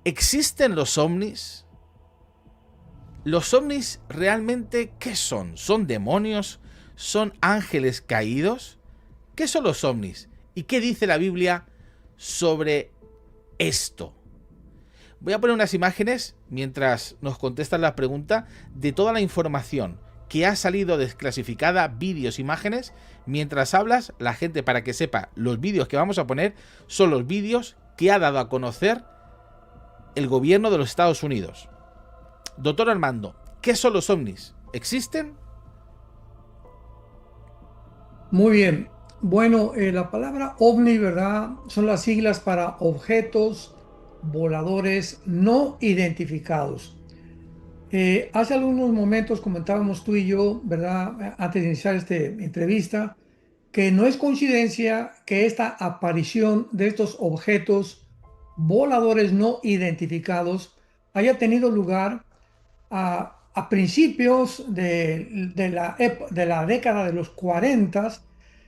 ¿Existen los ovnis? ¿Los ovnis realmente qué son? ¿Son demonios? ¿Son ángeles caídos? ¿Qué son los ovnis? ¿Y qué dice la Biblia sobre esto? Voy a poner unas imágenes mientras nos contestan la pregunta de toda la información que ha salido desclasificada, vídeos, imágenes. Mientras hablas, la gente, para que sepa, los vídeos que vamos a poner son los vídeos que ha dado a conocer el gobierno de los Estados Unidos. Doctor Armando, ¿qué son los ovnis? ¿Existen? Muy bien. Bueno, la palabra ovni, ¿verdad? Son las siglas para objetos voladores no identificados. Hace algunos momentos comentábamos tú y yo, ¿verdad? Antes de iniciar esta entrevista, que no es coincidencia que esta aparición de estos objetos voladores no identificados haya tenido lugar a principios de la década de los 40,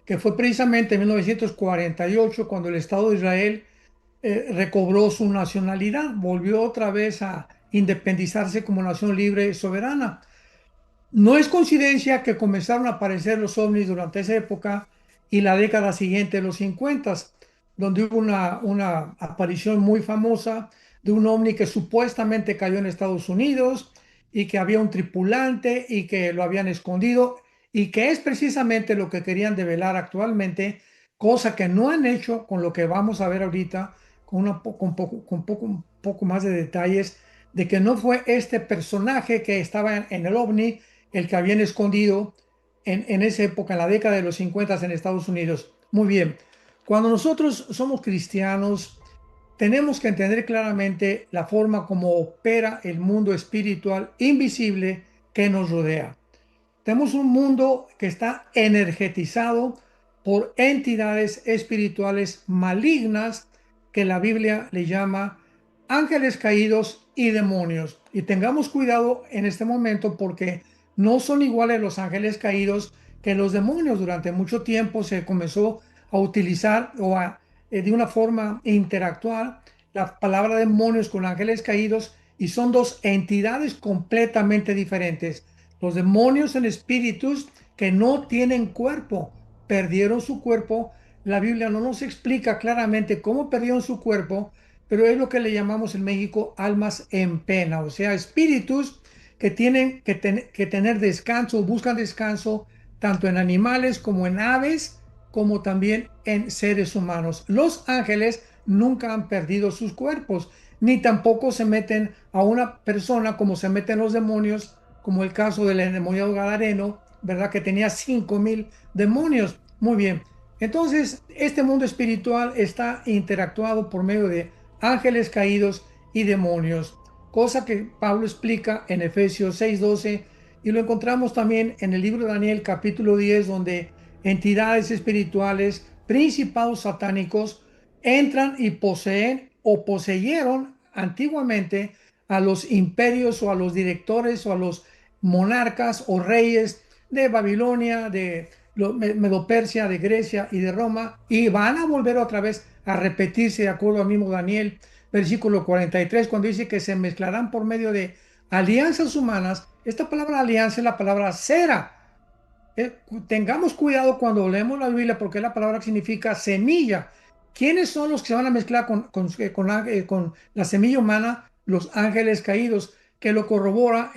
que fue precisamente en 1948 cuando el Estado de Israel recobró su nacionalidad, volvió otra vez a independizarse como nación libre y soberana. No es coincidencia que comenzaron a aparecer los ovnis durante esa época y la década siguiente, los 50, donde hubo una aparición muy famosa de un ovni que supuestamente cayó en Estados Unidos y que había un tripulante y que lo habían escondido y que es precisamente lo que querían develar actualmente, cosa que no han hecho con lo que vamos a ver ahorita, un poco más de detalles de que no fue este personaje que estaba en el ovni el que habían escondido en esa época, en la década de los 50 en Estados Unidos. Muy bien, cuando nosotros somos cristianos, tenemos que entender claramente la forma como opera el mundo espiritual invisible que nos rodea. Tenemos un mundo que está energetizado por entidades espirituales malignas que la Biblia le llama ángeles caídos y demonios. Y tengamos cuidado en este momento porque no son iguales los ángeles caídos que los demonios. Durante mucho tiempo se comenzó a utilizar de una forma interactuar la palabra demonios con ángeles caídos y son dos entidades completamente diferentes. Los demonios son espíritus que no tienen cuerpo, perdieron su cuerpo. La Biblia no nos explica claramente cómo perdieron su cuerpo, pero es lo que le llamamos en México almas en pena, o sea, espíritus que tienen que tener descanso, buscan descanso tanto en animales como en aves, como también en seres humanos. Los ángeles nunca han perdido sus cuerpos, ni tampoco se meten a una persona como se meten los demonios, como el caso del endemoniado Gadareno, ¿verdad? Que tenía 5,000 demonios. Muy bien. Entonces, este mundo espiritual está interactuado por medio de ángeles caídos y demonios, cosa que Pablo explica en Efesios 6:12 y lo encontramos también en el libro de Daniel capítulo 10, donde entidades espirituales, principados satánicos, entran y poseen o poseyeron antiguamente a los imperios o a los directores o a los monarcas o reyes de Babilonia, de Medopersia, de Grecia y de Roma, y van a volver otra vez a repetirse de acuerdo al mismo Daniel, versículo 43, cuando dice que se mezclarán por medio de alianzas humanas. Esta palabra alianza es la palabra cera. Tengamos cuidado cuando leemos la Biblia porque la palabra significa semilla. ¿Quiénes son los que se van a mezclar con la semilla humana? Los ángeles caídos, que lo corrobora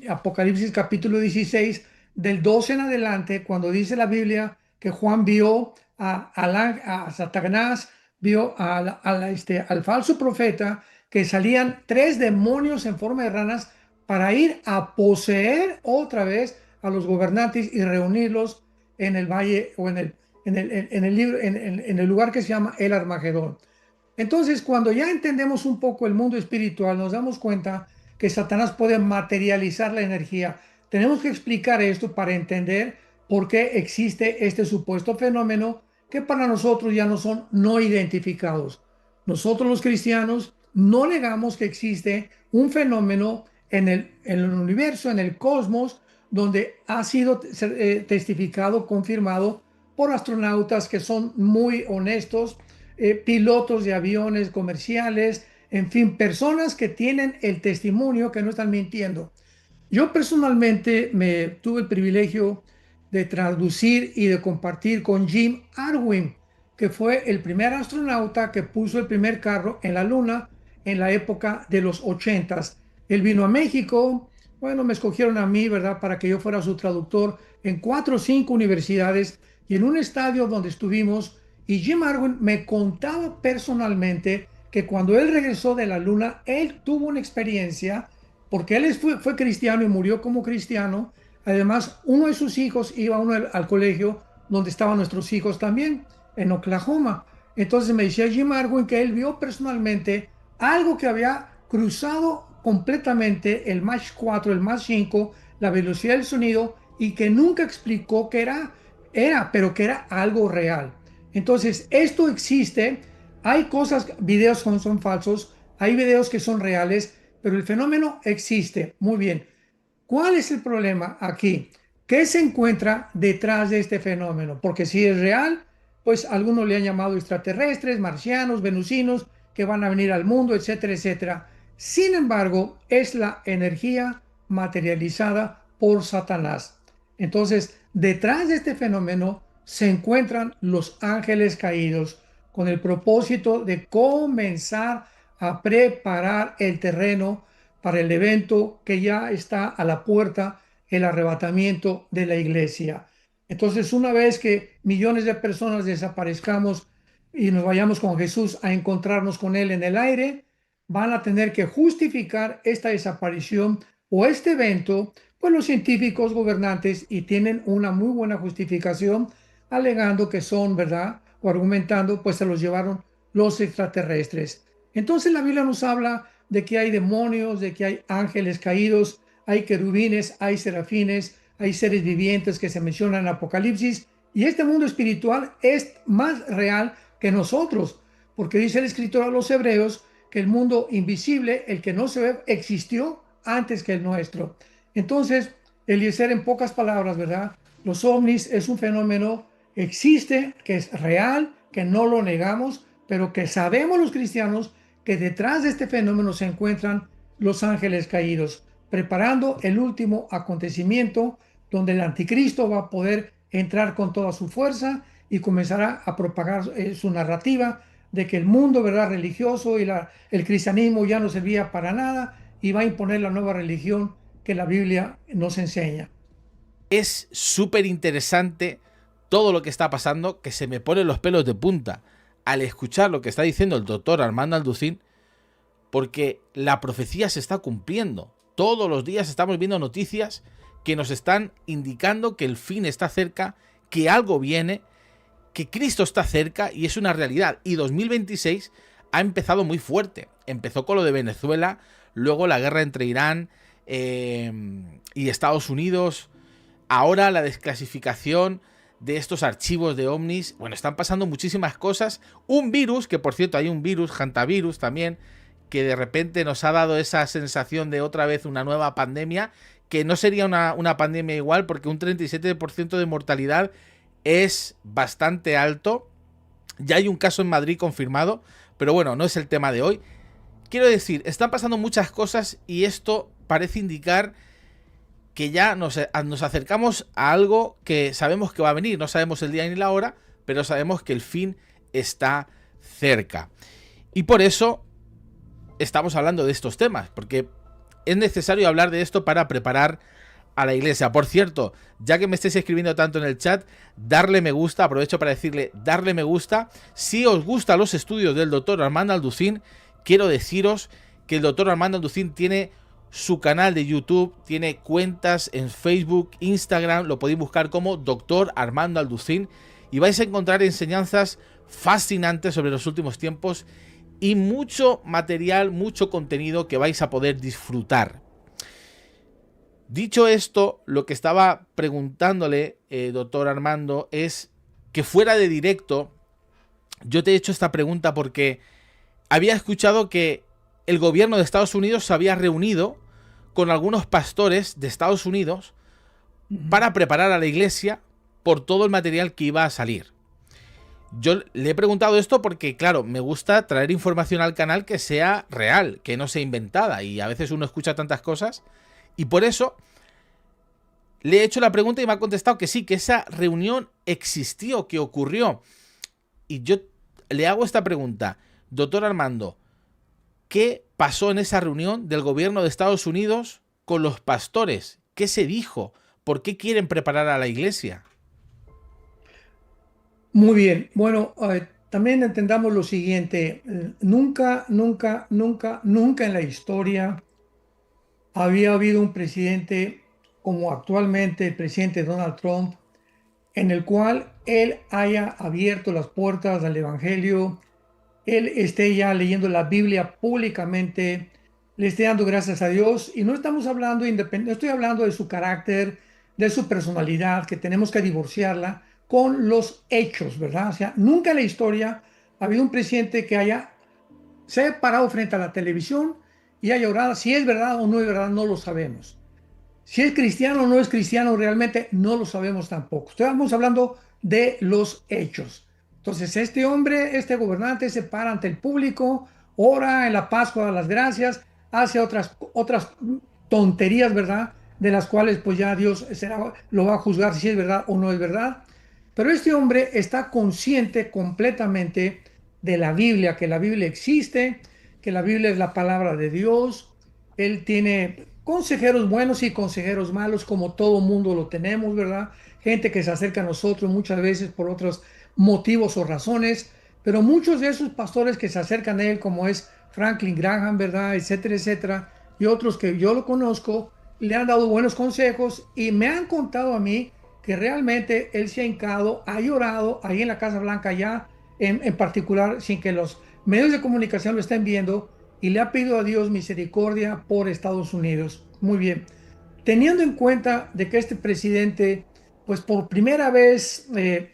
Apocalipsis capítulo 16, del 12 en adelante, cuando dice la Biblia que Juan vio a Satanás, vio al falso profeta, que salían tres demonios en forma de ranas para ir a poseer otra vez a los gobernantes y reunirlos en el valle o en el lugar que se llama el Armagedón. Entonces, cuando ya entendemos un poco el mundo espiritual, nos damos cuenta que Satanás puede materializar la energía. Tenemos que explicar esto para entender por qué existe este supuesto fenómeno que para nosotros ya no son no identificados. Nosotros los cristianos no negamos que existe un fenómeno en el universo, en el cosmos, donde ha sido testificado, confirmado por astronautas que son muy honestos, pilotos de aviones comerciales, En fin, personas que tienen el testimonio que no están mintiendo. Yo personalmente me tuve el privilegio de traducir y de compartir con Jim Arwin, que fue el primer astronauta que puso el primer carro en la Luna en la época de los 80s. Él vino a México, bueno, me escogieron a mí, ¿verdad?, para que yo fuera su traductor en 4 o 5 universidades y en un estadio donde estuvimos. Y Jim Arwin me contaba personalmente que cuando él regresó de la Luna, él tuvo una experiencia porque él fue cristiano y murió como cristiano. Además, uno de sus hijos iba al colegio donde estaban nuestros hijos también, en Oklahoma. Entonces me decía Jim Arwin que él vio personalmente algo que había cruzado completamente el Mach 4, el Mach 5, la velocidad del sonido, y que nunca explicó qué pero que era algo real. Entonces, esto existe. Hay cosas, videos son falsos, hay videos que son reales, pero el fenómeno existe. Muy bien. ¿Cuál es el problema aquí? ¿Qué se encuentra detrás de este fenómeno? Porque si es real, pues algunos le han llamado extraterrestres, marcianos, venusinos, que van a venir al mundo, etcétera, etcétera. Sin embargo, es la energía materializada por Satanás. Entonces, detrás de este fenómeno se encuentran los ángeles caídos con el propósito de comenzar a preparar el terreno para el evento que ya está a la puerta, el arrebatamiento de la iglesia. Entonces, una vez que millones de personas desaparezcamos y nos vayamos con Jesús a encontrarnos con Él en el aire, van a tener que justificar esta desaparición o este evento, pues los científicos gobernantes, y tienen una muy buena justificación, alegando que son, ¿verdad?, o argumentando, pues se los llevaron los extraterrestres. Entonces la Biblia nos habla de que hay demonios, de que hay ángeles caídos, hay querubines, hay serafines, hay seres vivientes que se mencionan en Apocalipsis, y este mundo espiritual es más real que nosotros, porque dice el escritor a los hebreos que el mundo invisible, el que no se ve, existió antes que el nuestro. Entonces, Eliezer, en pocas palabras, ¿verdad?, los ovnis es un fenómeno, existe, que es real, que no lo negamos, pero que sabemos los cristianos que detrás de este fenómeno se encuentran los ángeles caídos, preparando el último acontecimiento donde el anticristo va a poder entrar con toda su fuerza y comenzará a propagar su narrativa de que el mundo, ¿verdad?, religioso y el cristianismo ya no servía para nada, y va a imponer la nueva religión que la Biblia nos enseña. Es súper interesante todo lo que está pasando, que se me ponen los pelos de punta al escuchar lo que está diciendo el doctor Armando Alducín, porque la profecía se está cumpliendo. Todos los días estamos viendo noticias que nos están indicando que el fin está cerca, que algo viene, que Cristo está cerca, y es una realidad. Y 2026 ha empezado muy fuerte. Empezó con lo de Venezuela, luego la guerra entre Irán y Estados Unidos, ahora la desclasificación de estos archivos de ovnis. Bueno, están pasando muchísimas cosas. Un virus, que por cierto hay un virus, hantavirus también, que de repente nos ha dado esa sensación de otra vez una nueva pandemia, que no sería una pandemia igual, porque un 37% de mortalidad es bastante alto. Ya hay un caso en Madrid confirmado, pero bueno, no es el tema de hoy. Quiero decir, están pasando muchas cosas y esto parece indicar que ya nos acercamos a algo que sabemos que va a venir. No sabemos el día ni la hora, pero sabemos que el fin está cerca. Y por eso estamos hablando de estos temas, porque es necesario hablar de esto para preparar a la iglesia. Por cierto, ya que me estáis escribiendo tanto en el chat, darle me gusta, aprovecho para decirle darle me gusta. Si os gustan los estudios del doctor Armando Alducín, quiero deciros que el doctor Armando Alducín tiene su canal de YouTube, tiene cuentas en Facebook, Instagram, lo podéis buscar como doctor Armando Alducín y vais a encontrar enseñanzas fascinantes sobre los últimos tiempos y mucho material, mucho contenido que vais a poder disfrutar. Dicho esto, lo que estaba preguntándole, doctor Armando, es que fuera de directo, yo te he hecho esta pregunta porque había escuchado que el gobierno de Estados Unidos se había reunido con algunos pastores de Estados Unidos para preparar a la iglesia por todo el material que iba a salir. Yo le he preguntado esto porque, claro, me gusta traer información al canal que sea real, que no sea inventada. Y a veces uno escucha tantas cosas. Y por eso le he hecho la pregunta y me ha contestado que sí, que esa reunión existió, que ocurrió. Y yo le hago esta pregunta. Doctor Armando, ¿qué pasó en esa reunión del gobierno de Estados Unidos con los pastores? ¿Qué se dijo? ¿Por qué quieren preparar a la iglesia? Muy bien. Bueno, también entendamos lo siguiente. Nunca, nunca, nunca, nunca en la historia había habido un presidente como actualmente el presidente Donald Trump, en el cual él haya abierto las puertas al Evangelio, él esté ya leyendo la Biblia públicamente, le esté dando gracias a Dios. Y no estamos hablando no estoy hablando de su carácter, de su personalidad, que tenemos que divorciarla con los hechos, ¿verdad? O sea, nunca en la historia ha habido un presidente que se haya parado frente a la televisión y haya orado. Si es verdad o no es verdad, no lo sabemos. Si es cristiano o no es cristiano, realmente no lo sabemos tampoco. Estamos hablando de los hechos. Entonces, este hombre, este gobernante, se para ante el público, ora en la Pascua de las Gracias, hace otras tonterías, ¿verdad? De las cuales pues ya Dios lo va a juzgar si es verdad o no es verdad. Pero este hombre está consciente completamente de la Biblia, que la Biblia existe, que la Biblia es la palabra de Dios. Él tiene consejeros buenos y consejeros malos, como todo mundo lo tenemos, ¿verdad? Gente que se acerca a nosotros muchas veces por otros motivos o razones, pero muchos de esos pastores que se acercan a él, como es Franklin Graham, ¿verdad? Etcétera, etcétera, y otros que yo lo conozco, le han dado buenos consejos y me han contado a mí que realmente él se ha hincado, ha llorado ahí en la Casa Blanca ya, en particular, sin que los medios de comunicación lo estén viendo, y le ha pedido a Dios misericordia por Estados Unidos. Muy bien. Teniendo en cuenta de que este presidente, pues por primera vez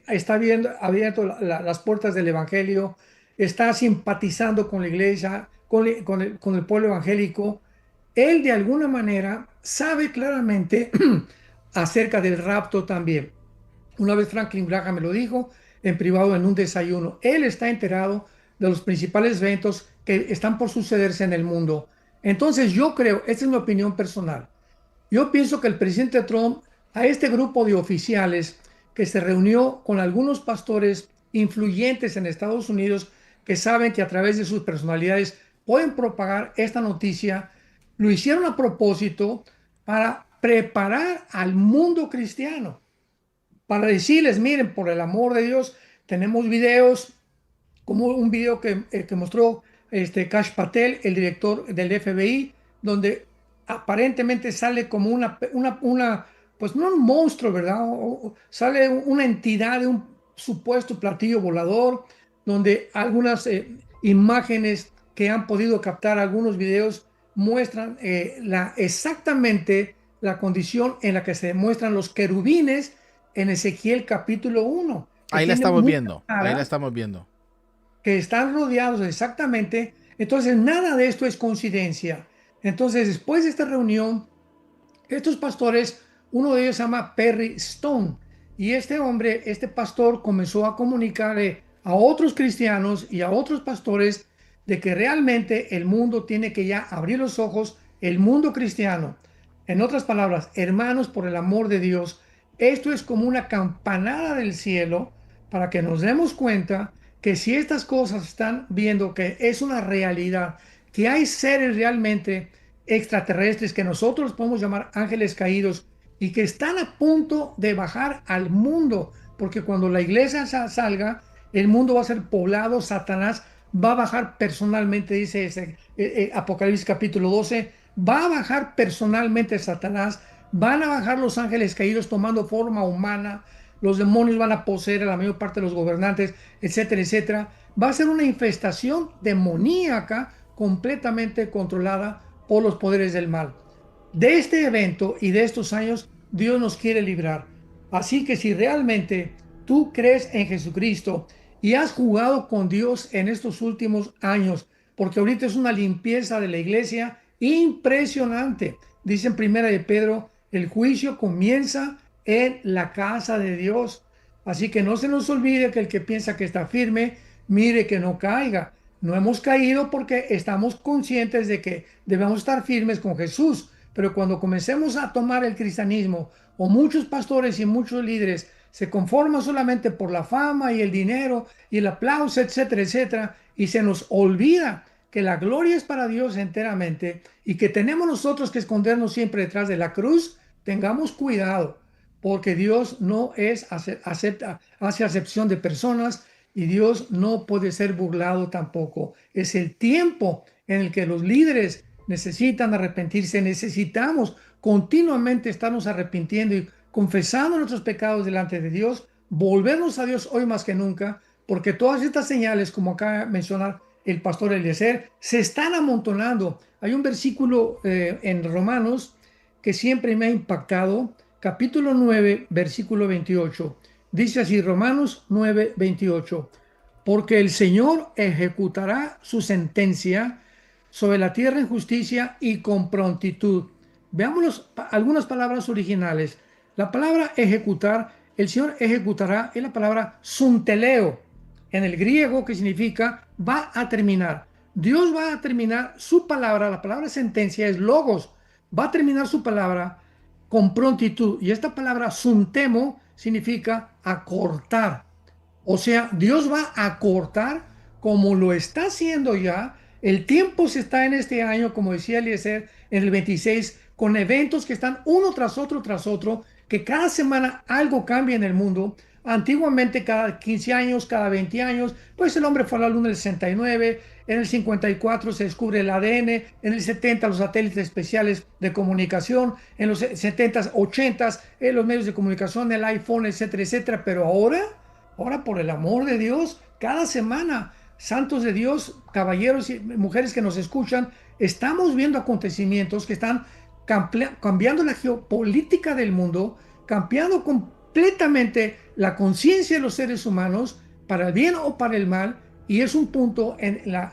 está abierto las puertas del Evangelio, está simpatizando con la iglesia, con el pueblo evangélico, él de alguna manera sabe claramente acerca del rapto también. Una vez Franklin Graham me lo dijo en privado en un desayuno. Él está enterado de los principales eventos que están por sucederse en el mundo. Entonces yo creo, esta es mi opinión personal, yo pienso que el presidente Trump, a este grupo de oficiales que se reunió con algunos pastores influyentes en Estados Unidos, que saben que a través de sus personalidades pueden propagar esta noticia, lo hicieron a propósito para preparar al mundo cristiano, para decirles, miren, por el amor de Dios, tenemos videos, como un video que mostró Kash Patel, el director del FBI, donde aparentemente sale como pues no un monstruo, ¿verdad? Sale una entidad de un supuesto platillo volador, donde algunas imágenes que han podido captar algunos videos muestran exactamente la condición en la que se muestran los querubines en Ezequiel capítulo 1, que Ahí la tienen estamos muchas viendo. Ahí la caras, estamos viendo. que están rodeados exactamente. Entonces, nada de esto es coincidencia. Entonces, después de esta reunión, estos pastores, uno de ellos se llama Perry Stone, y este hombre, este pastor, comenzó a comunicarle a otros cristianos y a otros pastores de que realmente el mundo tiene que ya abrir los ojos, el mundo cristiano. En otras palabras, hermanos, por el amor de Dios, esto es como una campanada del cielo para que nos demos cuenta que si estas cosas están viendo que es una realidad, que hay seres realmente extraterrestres que nosotros podemos llamar ángeles caídos y que están a punto de bajar al mundo, porque cuando la iglesia salga, el mundo va a ser poblado, Satanás va a bajar personalmente, dice Apocalipsis capítulo 12, va a bajar personalmente Satanás, van a bajar los ángeles caídos tomando forma humana, los demonios van a poseer a la mayor parte de los gobernantes, etcétera, etcétera. Va a ser una infestación demoníaca completamente controlada por los poderes del mal. De este evento y de estos años, Dios nos quiere librar. Así que si realmente tú crees en Jesucristo y has jugado con Dios en estos últimos años, porque ahorita es una limpieza de la iglesia impresionante. Dice en Primera de Pedro, el juicio comienza en la casa de Dios. Así que no se nos olvide que el que piensa que está firme, mire que no caiga. No hemos caído porque estamos conscientes de que debemos estar firmes con Jesús. Pero cuando comencemos a tomar el cristianismo, o muchos pastores y muchos líderes se conforman solamente por la fama y el dinero y el aplauso, etcétera, etcétera, y se nos olvida que la gloria es para Dios enteramente y que tenemos nosotros que escondernos siempre detrás de la cruz, tengamos cuidado, porque Dios no hace acepción de personas y Dios no puede ser burlado tampoco. Es el tiempo en el que los líderes necesitan arrepentirse, necesitamos continuamente estarnos arrepintiendo y confesando nuestros pecados delante de Dios, volvernos a Dios hoy más que nunca, porque todas estas señales, como acaba de mencionar el pastor Eliezer, se están amontonando. Hay un versículo en Romanos que siempre me ha impactado, capítulo 9, versículo 28. Dice así, Romanos 9, 28. Porque el Señor ejecutará su sentencia sobre la tierra en justicia y con prontitud. Veamos algunas palabras originales. La palabra ejecutar, el Señor ejecutará, es la palabra sunteleo, en el griego, que significa va a terminar. Dios va a terminar su palabra, la palabra sentencia es logos, va a terminar su palabra con prontitud. Y esta palabra suntemo significa acortar. O sea, Dios va a cortar como lo está haciendo ya. El tiempo se está en este año, como decía Eliezer, en el 26, con eventos que están uno tras otro, que cada semana algo cambia en el mundo. Antiguamente, cada 15 años, cada 20 años, pues el hombre fue a la luna en el 69, en el 54 se descubre el ADN, en el 70 los satélites especiales de comunicación, en los 70, 80 los medios de comunicación, el iPhone, etcétera, etcétera. Pero ahora por el amor de Dios, cada semana, santos de Dios, caballeros y mujeres que nos escuchan, estamos viendo acontecimientos que están cambiando la geopolítica del mundo, cambiando completamente la conciencia de los seres humanos para el bien o para el mal, y es un punto en la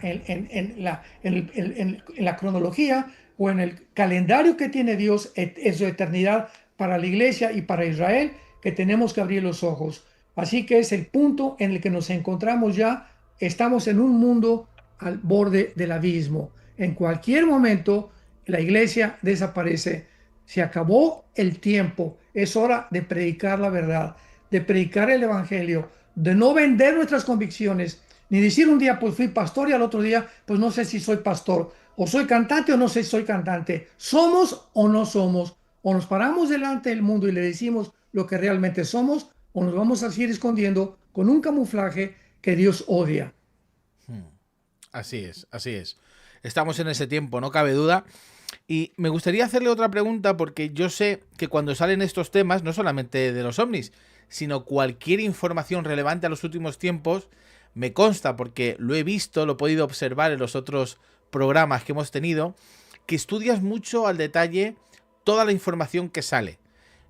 cronología o en el calendario que tiene Dios en su eternidad para la iglesia y para Israel, que tenemos que abrir los ojos. Así que es el punto en el que nos encontramos ya. Estamos en un mundo al borde del abismo. En cualquier momento la iglesia desaparece. Se acabó el tiempo. Es hora de predicar la verdad, de predicar el evangelio, de no vender nuestras convicciones, ni decir un día pues fui pastor y al otro día pues no sé si soy pastor, o soy cantante o no sé si soy cantante. Somos o no somos. O nos paramos delante del mundo y le decimos lo que realmente somos, o nos vamos a seguir escondiendo con un camuflaje que Dios odia. Así es, así es. Estamos en ese tiempo, no cabe duda. Y me gustaría hacerle otra pregunta, porque yo sé que cuando salen estos temas, no solamente de los ovnis, sino cualquier información relevante a los últimos tiempos, me consta, porque lo he visto, lo he podido observar en los otros programas que hemos tenido, que estudias mucho al detalle toda la información que sale.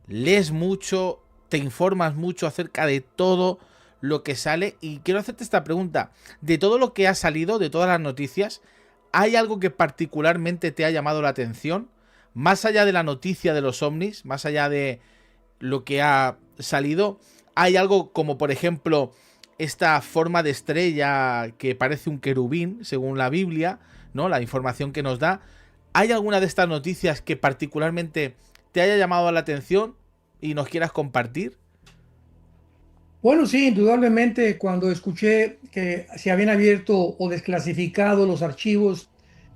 Lees mucho, te informas mucho acerca de todo lo que sale, y quiero hacerte esta pregunta. De todo lo que ha salido, de todas las noticias, ¿hay algo que particularmente te ha llamado la atención? Más allá de la noticia de los ovnis, más allá de lo que ha salido, ¿hay algo como, por ejemplo, esta forma de estrella que parece un querubín, según la Biblia, ¿no? La información que nos da. ¿Hay alguna de estas noticias que particularmente te haya llamado la atención y nos quieras compartir? Bueno, sí, indudablemente cuando escuché que se habían abierto o desclasificado los archivos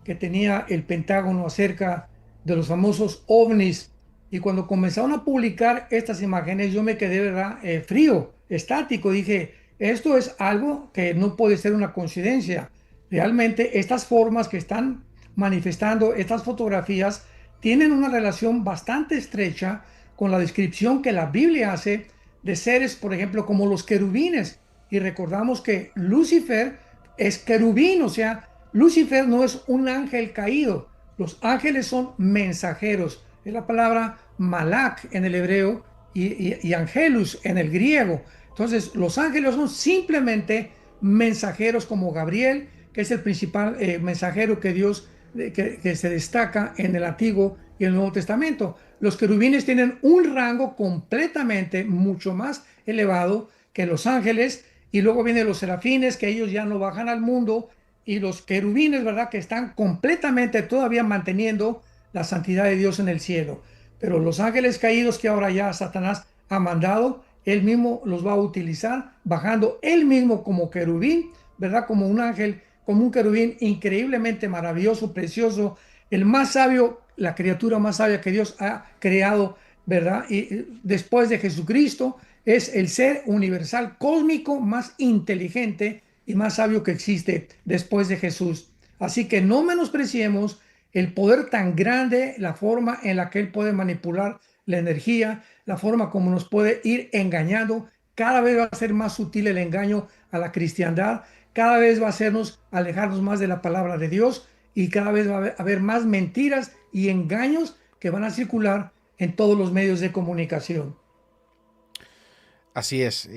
que tenía el Pentágono acerca de los famosos ovnis, y cuando comenzaron a publicar estas imágenes, yo me quedé, ¿verdad? Frío, estático. Dije, esto es algo que no puede ser una coincidencia. Realmente estas formas que están manifestando, estas fotografías, tienen una relación bastante estrecha con la descripción que la Biblia hace de seres, por ejemplo, como los querubines. Y recordamos que Lucifer es querubín, o sea, Lucifer no es un ángel caído. Los ángeles son mensajeros. Es la palabra malak en el hebreo y angelus en el griego. Entonces, los ángeles son simplemente mensajeros como Gabriel, que es el principal mensajero que Dios que se destaca en el Antiguo y el Nuevo Testamento. Los querubines tienen un rango completamente mucho más elevado que los ángeles, y luego vienen los serafines, que ellos ya no bajan al mundo, y los querubines, ¿verdad? Que están completamente todavía manteniendo la santidad de Dios en el cielo. Pero los ángeles caídos que ahora ya Satanás ha mandado, él mismo los va a utilizar, bajando él mismo como querubín, ¿verdad? Como un ángel, como un querubín increíblemente maravilloso, precioso, el más sabio, la criatura más sabia que Dios ha creado, ¿verdad? Y después de Jesucristo, es el ser universal cósmico más inteligente y más sabio que existe después de Jesús. Así que no menospreciemos el poder tan grande, la forma en la que Él puede manipular la energía, la forma como nos puede ir engañando. Cada vez va a ser más sutil el engaño a la cristiandad, cada vez va a hacernos alejarnos más de la palabra de Dios, y cada vez va a haber más mentiras y engaños que van a circular en todos los medios de comunicación. Así es.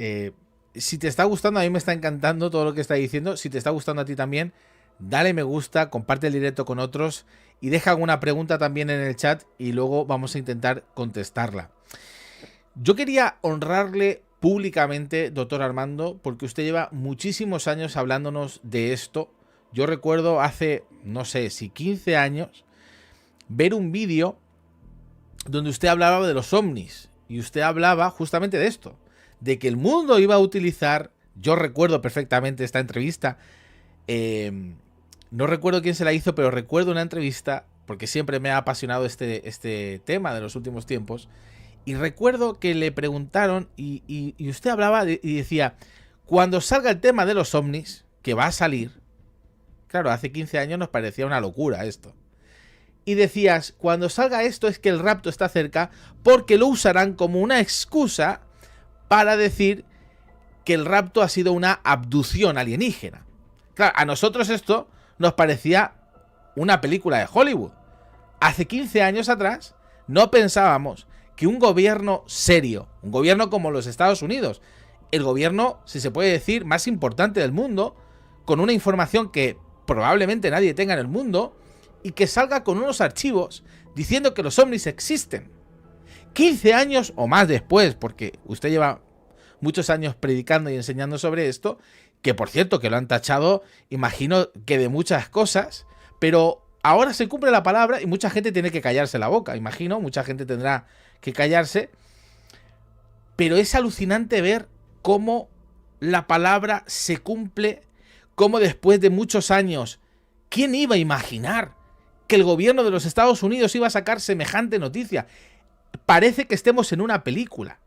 Si te está gustando, a mí me está encantando todo lo que está diciendo. Si te está gustando a ti también, dale me gusta, comparte el directo con otros y deja alguna pregunta también en el chat y luego vamos a intentar contestarla. Yo quería honrarle públicamente, doctor Armando, porque usted lleva muchísimos años hablándonos de esto. Yo recuerdo hace, no sé si 15 años, ver un vídeo donde usted hablaba de los ovnis y usted hablaba justamente de esto, de que el mundo iba a utilizar, yo recuerdo perfectamente esta entrevista, no recuerdo quién se la hizo, pero recuerdo una entrevista, porque siempre me ha apasionado este tema de los últimos tiempos, y recuerdo que le preguntaron y usted hablaba y decía, cuando salga el tema de los ovnis, que va a salir, claro, hace 15 años nos parecía una locura esto, y decías, cuando salga esto es que el rapto está cerca, porque lo usarán como una excusa para decir que el rapto ha sido una abducción alienígena. Claro, a nosotros esto nos parecía una película de Hollywood. Hace 15 años atrás no pensábamos que un gobierno serio, un gobierno como los Estados Unidos, el gobierno, si se puede decir, más importante del mundo, con una información que probablemente nadie tenga en el mundo, y que salga con unos archivos diciendo que los ovnis existen. 15 años o más después, porque usted lleva muchos años predicando y enseñando sobre esto, que por cierto que lo han tachado, imagino que de muchas cosas, pero ahora se cumple la palabra y mucha gente tiene que callarse la boca, imagino, mucha gente tendrá que callarse, pero es alucinante ver cómo la palabra se cumple, cómo después de muchos años, ¿quién iba a imaginar que el gobierno de los Estados Unidos iba a sacar semejante noticia? Parece que estemos en una película.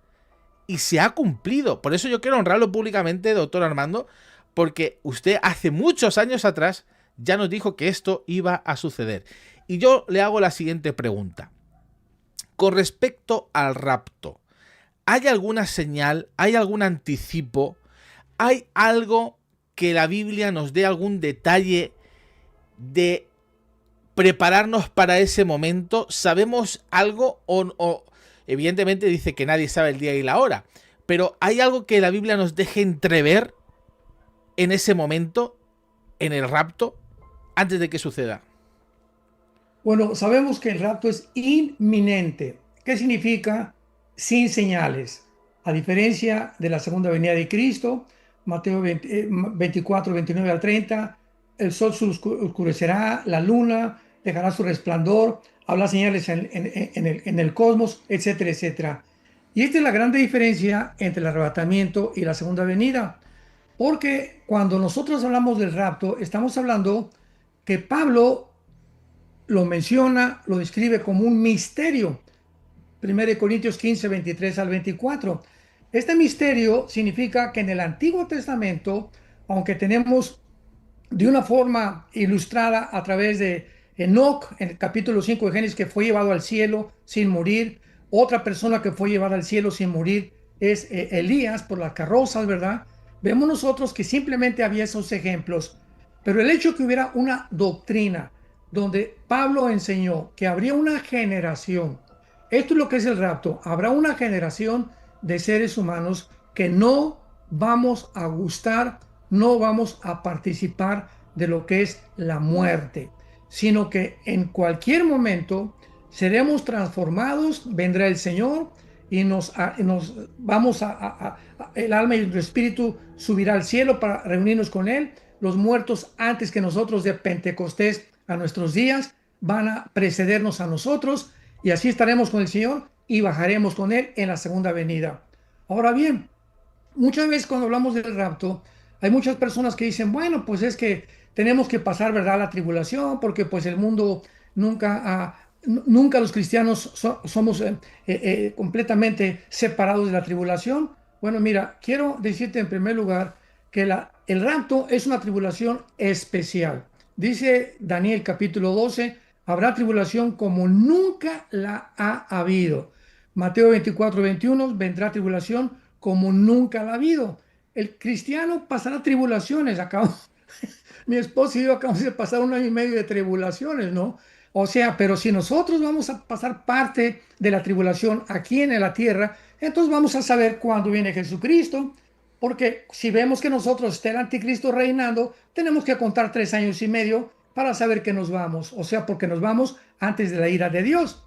Y se ha cumplido. Por eso yo quiero honrarlo públicamente, doctor Armando, porque usted hace muchos años atrás ya nos dijo que esto iba a suceder. Y yo le hago la siguiente pregunta. Con respecto al rapto, ¿hay alguna señal, hay algún anticipo, hay algo que la Biblia nos dé algún detalle de prepararnos para ese momento? ¿Sabemos algo o evidentemente dice que nadie sabe el día y la hora, pero ¿hay algo que la Biblia nos deje entrever en ese momento, en el rapto, antes de que suceda? Bueno, sabemos que el rapto es inminente. ¿Qué significa? Sin señales. A diferencia de la segunda venida de Cristo, Mateo 24, 29 al 30, el sol se oscurecerá, la luna dejará su resplandor, habrá señales en el cosmos, etcétera, etcétera. Y esta es la gran diferencia entre el arrebatamiento y la segunda venida. Porque cuando nosotros hablamos del rapto, estamos hablando que Pablo lo menciona, lo describe como un misterio. 1 Corintios 15, 23 al 24. Este misterio significa que en el Antiguo Testamento, aunque tenemos de una forma ilustrada a través de Enoc, en el capítulo 5 de Génesis, que fue llevado al cielo sin morir, otra persona que fue llevada al cielo sin morir es Elías por las carrozas, ¿verdad? Vemos nosotros que simplemente había esos ejemplos, pero el hecho que hubiera una doctrina donde Pablo enseñó que habría una generación, esto es lo que es el rapto, habrá una generación de seres humanos que no vamos a gustar, no vamos a participar de lo que es la muerte, sino que en cualquier momento seremos transformados, vendrá el Señor y nos vamos el alma y el espíritu subirá al cielo para reunirnos con Él. Los muertos antes que nosotros de Pentecostés a nuestros días van a precedernos a nosotros y así estaremos con el Señor y bajaremos con Él en la segunda venida. Ahora bien, muchas veces cuando hablamos del rapto, hay muchas personas que dicen, bueno, pues es que tenemos que pasar, ¿verdad?, la tribulación, porque pues el mundo nunca los cristianos somos completamente separados de la tribulación. Bueno, mira, quiero decirte en primer lugar que el rapto es una tribulación especial. Dice Daniel capítulo 12, habrá tribulación como nunca la ha habido. Mateo 24:21, vendrá tribulación como nunca la ha habido. El cristiano pasará tribulaciones. Mi esposo y yo acabamos de pasar 1 año y medio de tribulaciones, ¿no? O sea, pero si nosotros vamos a pasar parte de la tribulación aquí en la tierra, entonces vamos a saber cuándo viene Jesucristo, porque si vemos que nosotros está el anticristo reinando, tenemos que contar 3 años y medio para saber que nos vamos. O sea, porque nos vamos antes de la ira de Dios.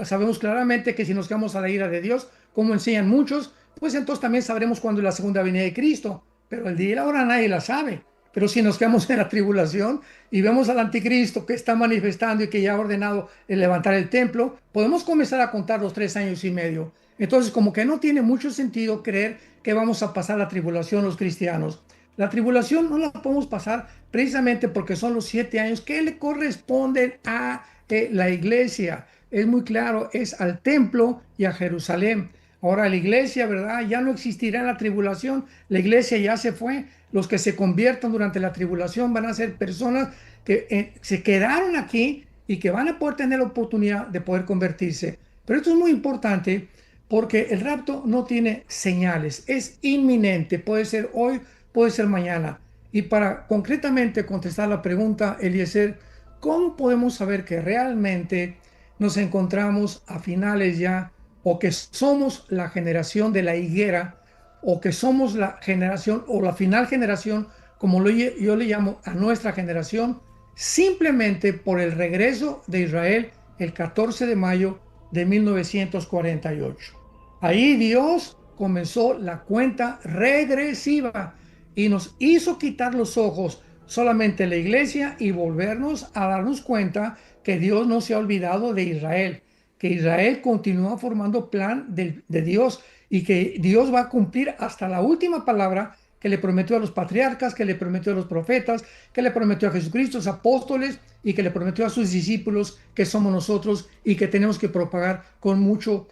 Sabemos claramente que si nos quedamos a la ira de Dios, como enseñan muchos, pues entonces también sabremos cuándo es la segunda venida de Cristo. Pero el día y la hora nadie la sabe. Pero si nos quedamos en la tribulación y vemos al anticristo que está manifestando y que ya ha ordenado el levantar el templo, podemos comenzar a contar los 3 años y medio. Entonces, como que no tiene mucho sentido creer que vamos a pasar la tribulación los cristianos. La tribulación no la podemos pasar precisamente porque son los 7 años que le corresponden a la iglesia. Es muy claro, es al templo y a Jerusalén. Ahora la iglesia, ¿verdad? Ya no existirá en la tribulación. La iglesia ya se fue. Los que se conviertan durante la tribulación van a ser personas que se quedaron aquí y que van a poder tener la oportunidad de poder convertirse. Pero esto es muy importante porque el rapto no tiene señales. Es inminente. Puede ser hoy, puede ser mañana. Y para concretamente contestar la pregunta, Eliezer, ¿cómo podemos saber que realmente nos encontramos a finales ya, o que somos la generación de la higuera, o que somos la generación o la final generación, como yo le llamo a nuestra generación, simplemente por el regreso de Israel el 14 de mayo de 1948? Ahí Dios comenzó la cuenta regresiva y nos hizo quitar los ojos solamente la iglesia y volvernos a darnos cuenta que Dios no se ha olvidado de Israel, que Israel continúa formando plan de Dios y que Dios va a cumplir hasta la última palabra que le prometió a los patriarcas, que le prometió a los profetas, que le prometió a Jesucristo, a los apóstoles y que le prometió a sus discípulos, que somos nosotros y que tenemos que propagar con mucho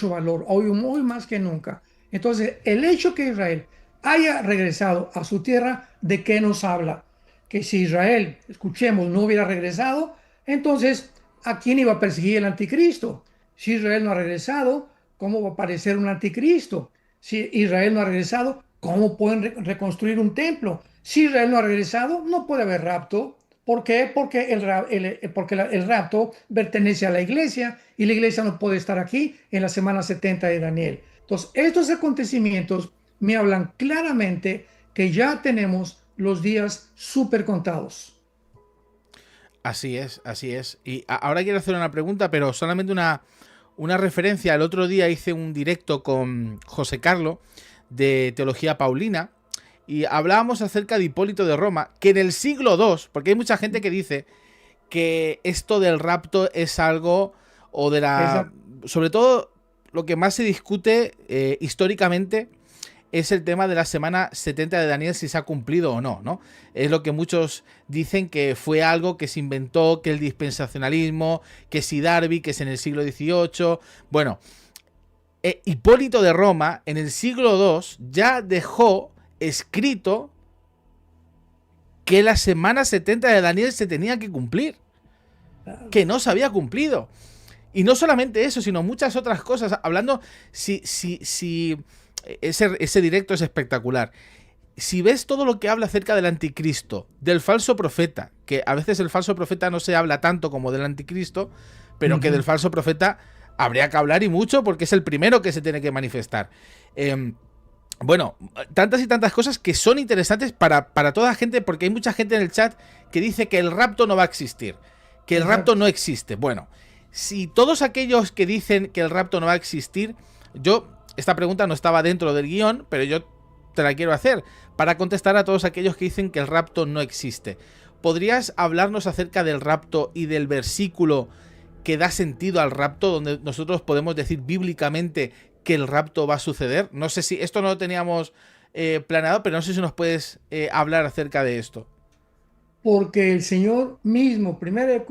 valor, hoy más que nunca. Entonces, el hecho que Israel haya regresado a su tierra, ¿de qué nos habla? Que si Israel, escuchemos, no hubiera regresado, entonces, ¿a quién iba a perseguir el anticristo? Si Israel no ha regresado, ¿cómo va a aparecer un anticristo? Si Israel no ha regresado, ¿cómo pueden reconstruir un templo? Si Israel no ha regresado, no puede haber rapto. ¿Por qué? Porque el rapto pertenece a la iglesia y la iglesia no puede estar aquí en la semana 70 de Daniel. Entonces, estos acontecimientos me hablan claramente que ya tenemos los días súper contados. Así es, así es. Y ahora quiero hacer una pregunta, pero solamente una referencia. El otro día hice un directo con José Carlos de Teología Paulina y hablábamos acerca de Hipólito de Roma, que en el siglo II, porque hay mucha gente que dice que esto del rapto es algo, o de la... Sobre todo, lo que más se discute históricamente es el tema de la semana 70 de Daniel, si se ha cumplido o no, ¿no? Es lo que muchos dicen que fue algo que se inventó, que el dispensacionalismo, que si Darby, que es en el siglo XVIII. Bueno, Hipólito de Roma en el siglo II ya dejó escrito que la semana 70 de Daniel se tenía que cumplir, que no se había cumplido. Y no solamente eso, sino muchas otras cosas. Hablando, si ese directo es espectacular. Si ves todo lo que habla acerca del anticristo, del falso profeta, que a veces el falso profeta no se habla tanto como del anticristo, pero que del falso profeta habría que hablar y mucho porque es el primero que se tiene que manifestar. Bueno, tantas y tantas cosas que son interesantes para toda la gente, porque hay mucha gente en el chat que dice que el rapto no va a existir, que el rapto no existe. Bueno, si todos aquellos que dicen que el rapto no va a existir, Esta pregunta no estaba dentro del guión, pero yo te la quiero hacer para contestar a todos aquellos que dicen que el rapto no existe. ¿Podrías hablarnos acerca del rapto y del versículo que da sentido al rapto, donde nosotros podemos decir bíblicamente que el rapto va a suceder? No sé si esto no lo teníamos planeado, pero no sé si nos puedes hablar acerca de esto. Porque el Señor mismo, 1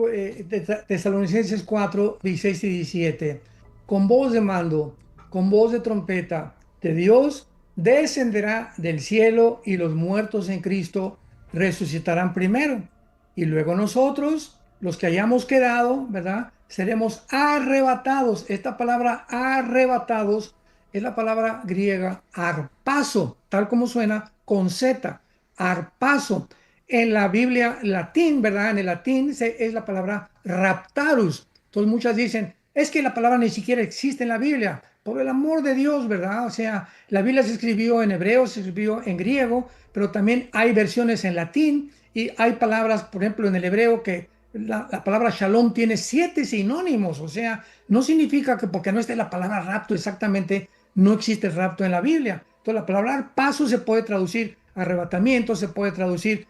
Tesalonicenses 4, 16 y 17, con voz de mando, con voz de trompeta de Dios, descenderá del cielo y los muertos en Cristo resucitarán primero. Y luego nosotros, los que hayamos quedado, ¿verdad? Seremos arrebatados. Esta palabra arrebatados es la palabra griega arpazo, tal como suena con Z, arpazo. En la Biblia latín, ¿verdad? En el latín es la palabra raptarus. Entonces muchas dicen, es que la palabra ni siquiera existe en la Biblia. Por el amor de Dios, ¿verdad? O sea, la Biblia se escribió en hebreo, se escribió en griego, pero también hay versiones en latín y hay palabras, por ejemplo, en el hebreo que la palabra shalom tiene 7 sinónimos. O sea, no significa que porque no esté la palabra rapto exactamente, no existe rapto en la Biblia. Entonces la palabra paso se puede traducir arrebatamiento, se puede traducir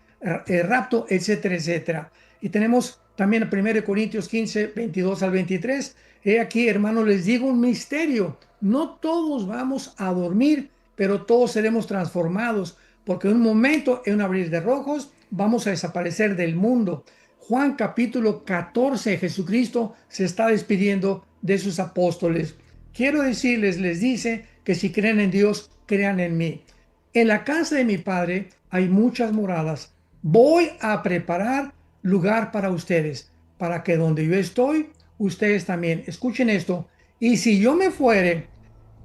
rapto, etcétera, etcétera. Y tenemos también en 1 Corintios 15, 22 al 23. He aquí, hermanos, les digo un misterio. No todos vamos a dormir, pero todos seremos transformados, porque en un momento, en un abrir de ojos, vamos a desaparecer del mundo. Juan capítulo 14, Jesucristo se está despidiendo de sus apóstoles. Quiero decirles, les dice que si creen en Dios, crean en mí. En la casa de mi Padre hay muchas moradas. Voy a preparar lugar para ustedes, para que donde yo estoy, ustedes también. Escuchen esto. Y si yo me fuere,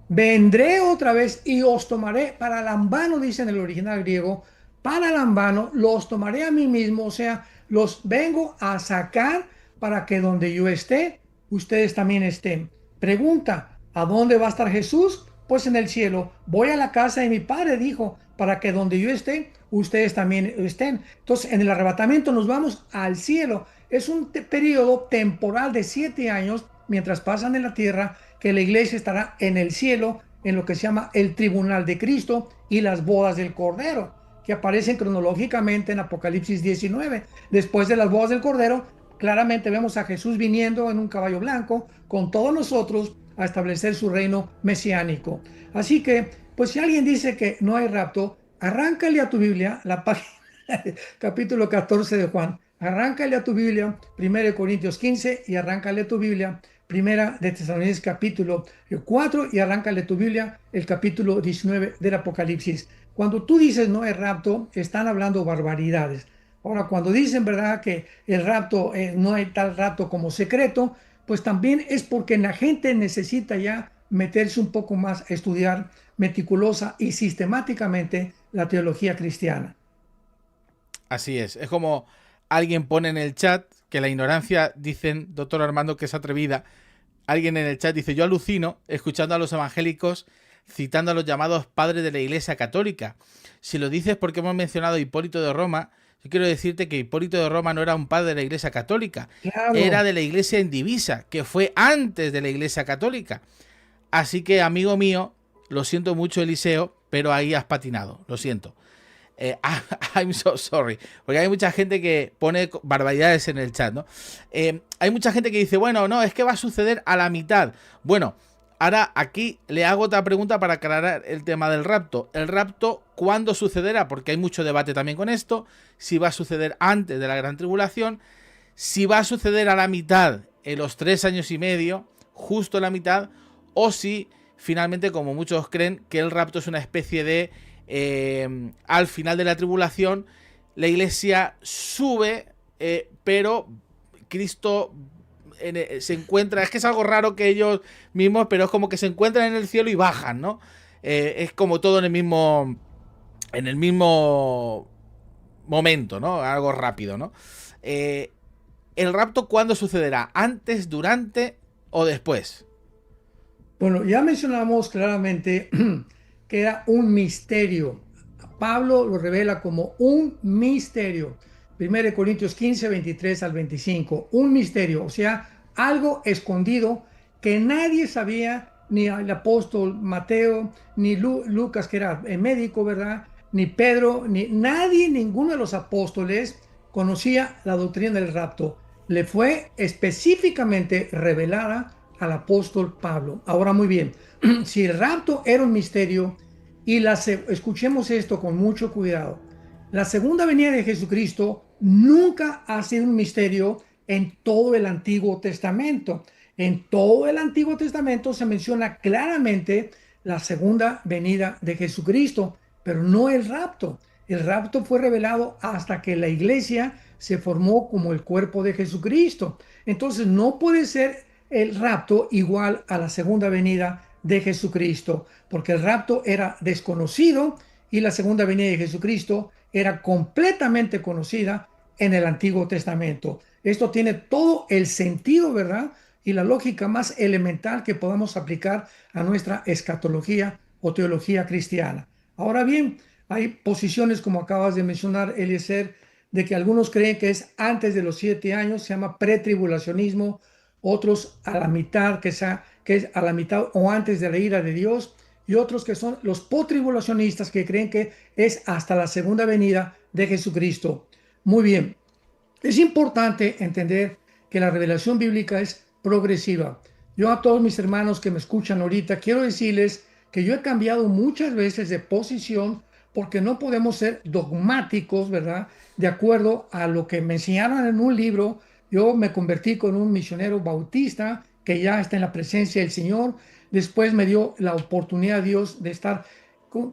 vendré otra vez y os tomaré para lambano, dice en el original griego, para lambano, los tomaré a mí mismo, o sea, los vengo a sacar para que donde yo esté, ustedes también estén. Pregunta, ¿a dónde va a estar Jesús? Pues en el cielo. Voy a la casa de mi Padre, dijo, para que donde yo esté, ustedes también estén. Entonces, en el arrebatamiento nos vamos al cielo. Es un periodo temporal de 7 años, mientras pasan en la tierra, que la iglesia estará en el cielo, en lo que se llama el tribunal de Cristo y las bodas del Cordero, que aparecen cronológicamente en Apocalipsis 19. Después de las bodas del Cordero, claramente vemos a Jesús viniendo en un caballo blanco con todos nosotros a establecer su reino mesiánico. Así que, pues si alguien dice que no hay rapto, arráncale a tu Biblia la página capítulo 14 de Juan. Arráncale a tu Biblia 1 Corintios 15 y arráncale a tu Biblia Primera de Tesalonicenses capítulo 4 y arráncale tu Biblia el capítulo 19 del Apocalipsis. Cuando tú dices no hay rapto, están hablando barbaridades. Ahora, cuando dicen, ¿verdad?, que el rapto, no hay tal rapto como secreto, pues también es porque la gente necesita ya meterse un poco más a estudiar meticulosa y sistemáticamente la teología cristiana. Así es como alguien pone en el chat que la ignorancia, dicen, doctor Armando, que es atrevida. Alguien en el chat dice, yo alucino escuchando a los evangélicos citando a los llamados padres de la Iglesia Católica. Si lo dices porque hemos mencionado a Hipólito de Roma, yo quiero decirte que Hipólito de Roma no era un padre de la Iglesia Católica, Claro. era de la Iglesia Indivisa, que fue antes de la Iglesia Católica. Así que, amigo mío, lo siento mucho, Eliseo, pero ahí has patinado, lo siento. I'm so sorry, porque hay mucha gente que pone barbaridades en el chat, ¿no? Hay mucha gente que dice, bueno, no, es que va a suceder a la mitad. Bueno, ahora aquí le hago otra pregunta para aclarar el tema del rapto. El rapto, ¿cuándo sucederá? Porque hay mucho debate también con esto. Si va a suceder antes de la gran tribulación, si va a suceder a la mitad, en los 3 años y medio, justo a la mitad, o si finalmente, como muchos creen, que el rapto es una especie de al final de la tribulación, la iglesia sube, pero Cristo se encuentra, es que es algo raro que ellos mismos, pero es como que se encuentran en el cielo y bajan, ¿no? Es como todo en el mismo momento, ¿no? Algo rápido, ¿no? ¿El rapto cuándo sucederá? ¿Antes, durante o después? Bueno, ya mencionamos claramente que era un misterio. Pablo lo revela como un misterio. 1 Corintios 15, 23 al 25. Un misterio, o sea, algo escondido que nadie sabía ni el apóstol Mateo, ni Lucas, que era médico, ¿verdad? Ni Pedro, ni nadie, ninguno de los apóstoles conocía la doctrina del rapto. Le fue específicamente revelada al apóstol Pablo. Ahora muy bien, si el rapto era un misterio, escuchemos esto con mucho cuidado, la segunda venida de Jesucristo nunca ha sido un misterio en todo el Antiguo Testamento. En todo el Antiguo Testamento se menciona claramente la segunda venida de Jesucristo, pero no el rapto. El rapto fue revelado hasta que la iglesia se formó como el cuerpo de Jesucristo. Entonces no puede ser el rapto igual a la segunda venida de Jesucristo, porque el rapto era desconocido y la segunda venida de Jesucristo era completamente conocida en el Antiguo Testamento. Esto tiene todo el sentido, ¿verdad? Y la lógica más elemental que podamos aplicar a nuestra escatología o teología cristiana. Ahora bien, hay posiciones, como acabas de mencionar, Eliezer, de que algunos creen que es antes de los 7 años, se llama pretribulacionismo, otros a la mitad, que es a la mitad o antes de la ira de Dios, y otros que son los postribulacionistas, que creen que es hasta la segunda venida de Jesucristo. Muy bien, es importante entender que la revelación bíblica es progresiva. Yo a todos mis hermanos que me escuchan ahorita, quiero decirles que yo he cambiado muchas veces de posición porque no podemos ser dogmáticos, ¿verdad? De acuerdo a lo que me enseñaron en un libro. Yo me convertí con un misionero bautista que ya está en la presencia del Señor. Después me dio la oportunidad Dios de estar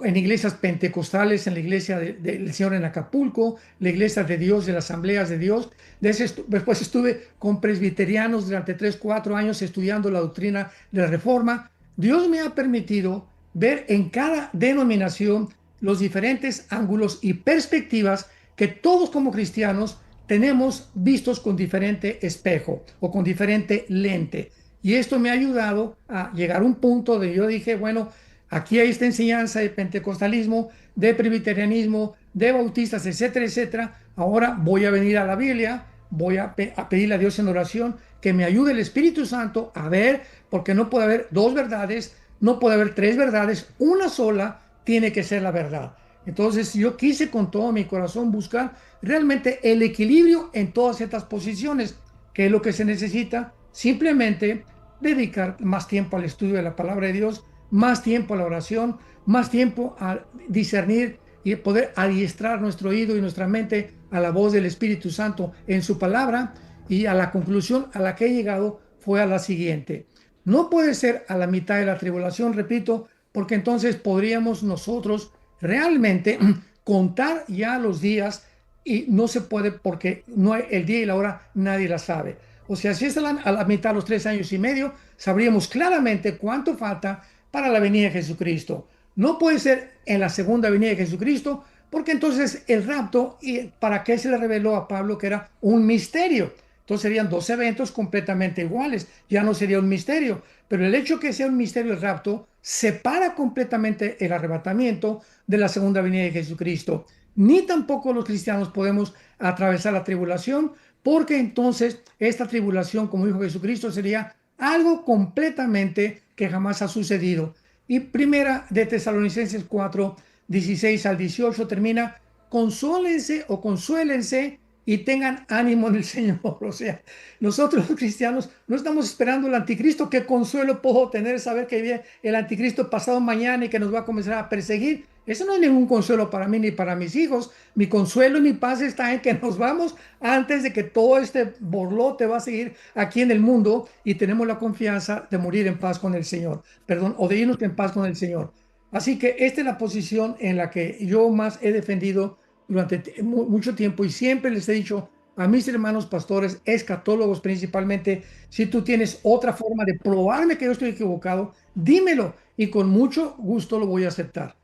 en iglesias pentecostales, en la iglesia del Señor en Acapulco, la iglesia de Dios, de las asambleas de Dios. Después estuve con presbiterianos durante 3-4 años estudiando la doctrina de la Reforma. Dios me ha permitido ver en cada denominación los diferentes ángulos y perspectivas que todos como cristianos tenemos vistos con diferente espejo o con diferente lente. Y esto me ha ayudado a llegar a un punto donde yo dije, bueno, aquí hay esta enseñanza de pentecostalismo, de presbiterianismo, de bautistas, etcétera, etcétera. Ahora voy a venir a la Biblia, voy a pedirle a Dios en oración que me ayude el Espíritu Santo a ver, porque no puede haber 2 verdades, no puede haber 3 verdades, una sola tiene que ser la verdad. Entonces yo quise con todo mi corazón buscar realmente el equilibrio en todas estas posiciones, que es lo que se necesita. Simplemente dedicar más tiempo al estudio de la palabra de Dios, más tiempo a la oración, más tiempo a discernir y poder adiestrar nuestro oído y nuestra mente a la voz del Espíritu Santo en su palabra. Y a la conclusión a la que he llegado fue a la siguiente: no puede ser a la mitad de la tribulación, repito, porque entonces podríamos nosotros realmente contar ya los días, y no se puede, porque no hay el día y la hora, nadie la sabe. O sea, si es a la mitad, los 3 años y medio, sabríamos claramente cuánto falta para la venida de Jesucristo. No puede ser en la segunda venida de Jesucristo, porque entonces el rapto, ¿para qué se le reveló a Pablo que era un misterio? Entonces serían 2 eventos completamente iguales, ya no sería un misterio. Pero el hecho que sea un misterio el rapto separa completamente el arrebatamiento de la segunda venida de Jesucristo. Ni tampoco los cristianos podemos atravesar la tribulación, porque entonces esta tribulación, como dijo Jesucristo, sería algo completamente que jamás ha sucedido. Y primera de Tesalonicenses 4, 16 al 18 termina: consólense o consuélense y tengan ánimo en el Señor. O sea, nosotros los cristianos no estamos esperando el anticristo. ¿Qué consuelo puedo tener saber que viene el anticristo pasado mañana y que nos va a comenzar a perseguir? Eso no es ningún consuelo para mí ni para mis hijos. Mi consuelo y mi paz está en que nos vamos antes de que todo este borlote va a seguir aquí en el mundo, y tenemos la confianza de morir en paz con el Señor. Perdón, o de irnos en paz con el Señor. Así que esta es la posición en la que yo más he defendido durante mucho tiempo, y siempre les he dicho a mis hermanos pastores, escatólogos principalmente: si tú tienes otra forma de probarme que yo estoy equivocado, dímelo, y con mucho gusto lo voy a aceptar.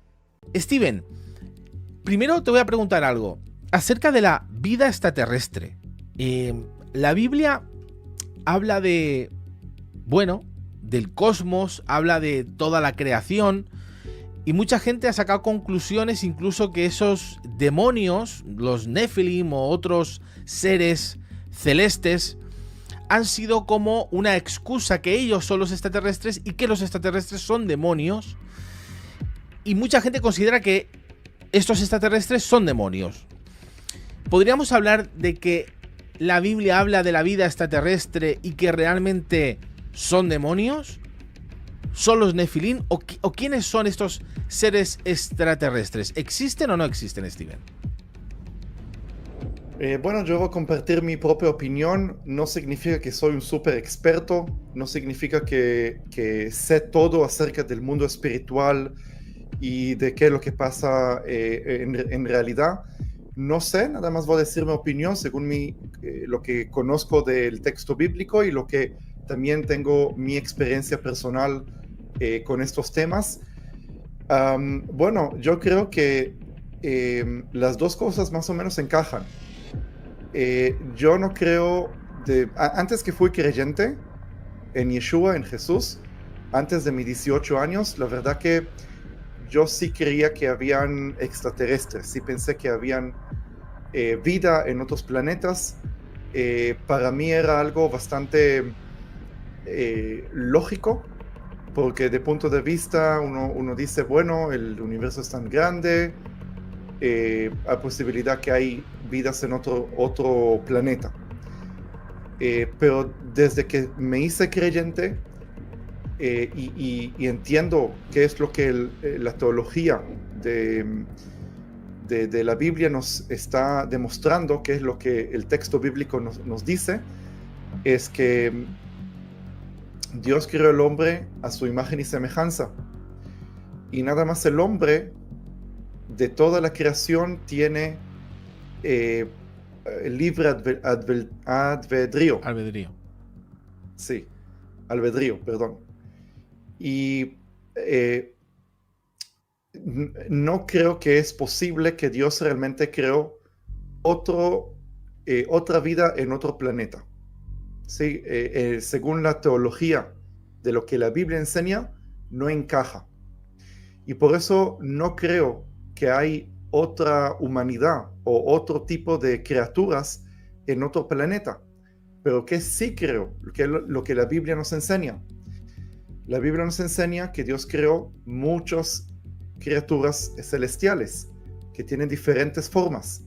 Steven, primero te voy a preguntar algo acerca de la vida extraterrestre. La Biblia habla del cosmos, habla de toda la creación, y mucha gente ha sacado conclusiones, incluso que esos demonios, los Nephilim o otros seres celestes, han sido como una excusa que ellos son los extraterrestres y que los extraterrestres son demonios. Y mucha gente considera que estos extraterrestres son demonios. ¿Podríamos hablar de que la Biblia habla de la vida extraterrestre y que realmente son demonios? ¿Son los Nefilim? ¿O quiénes son estos seres extraterrestres? ¿Existen o no existen, Steven? Bueno, yo voy a compartir mi propia opinión. No significa que soy un súper experto, no significa que sé todo acerca del mundo espiritual y de qué es lo que pasa en realidad. No sé, nada más voy a decir mi opinión según lo que conozco del texto bíblico y lo que también tengo mi experiencia personal con estos temas. Bueno, yo creo que las dos cosas más o menos encajan. Yo no creo, antes que fui creyente en Yeshua, en Jesús, antes de mis 18 años, la verdad que yo sí creía que habían extraterrestres, sí pensé que habían vida en otros planetas. Para mí era algo bastante lógico, porque de punto de vista uno dice, bueno, el universo es tan grande, hay posibilidad que hay vidas en otro planeta. Pero desde que me hice creyente y entiendo qué es lo que la teología de la Biblia nos está demostrando, qué es lo que el texto bíblico nos dice, es que Dios creó al hombre a su imagen y semejanza. Y nada más el hombre de toda la creación tiene libre albedrío. Sí, albedrío, perdón. Y no creo que es posible que Dios realmente creó otra vida en otro planeta. Sí, según la teología de lo que la Biblia enseña, no encaja. Y por eso no creo que hay otra humanidad o otro tipo de criaturas en otro planeta. Pero que sí creo, que es lo que la Biblia nos enseña. La Biblia nos enseña que Dios creó muchas criaturas celestiales que tienen diferentes formas.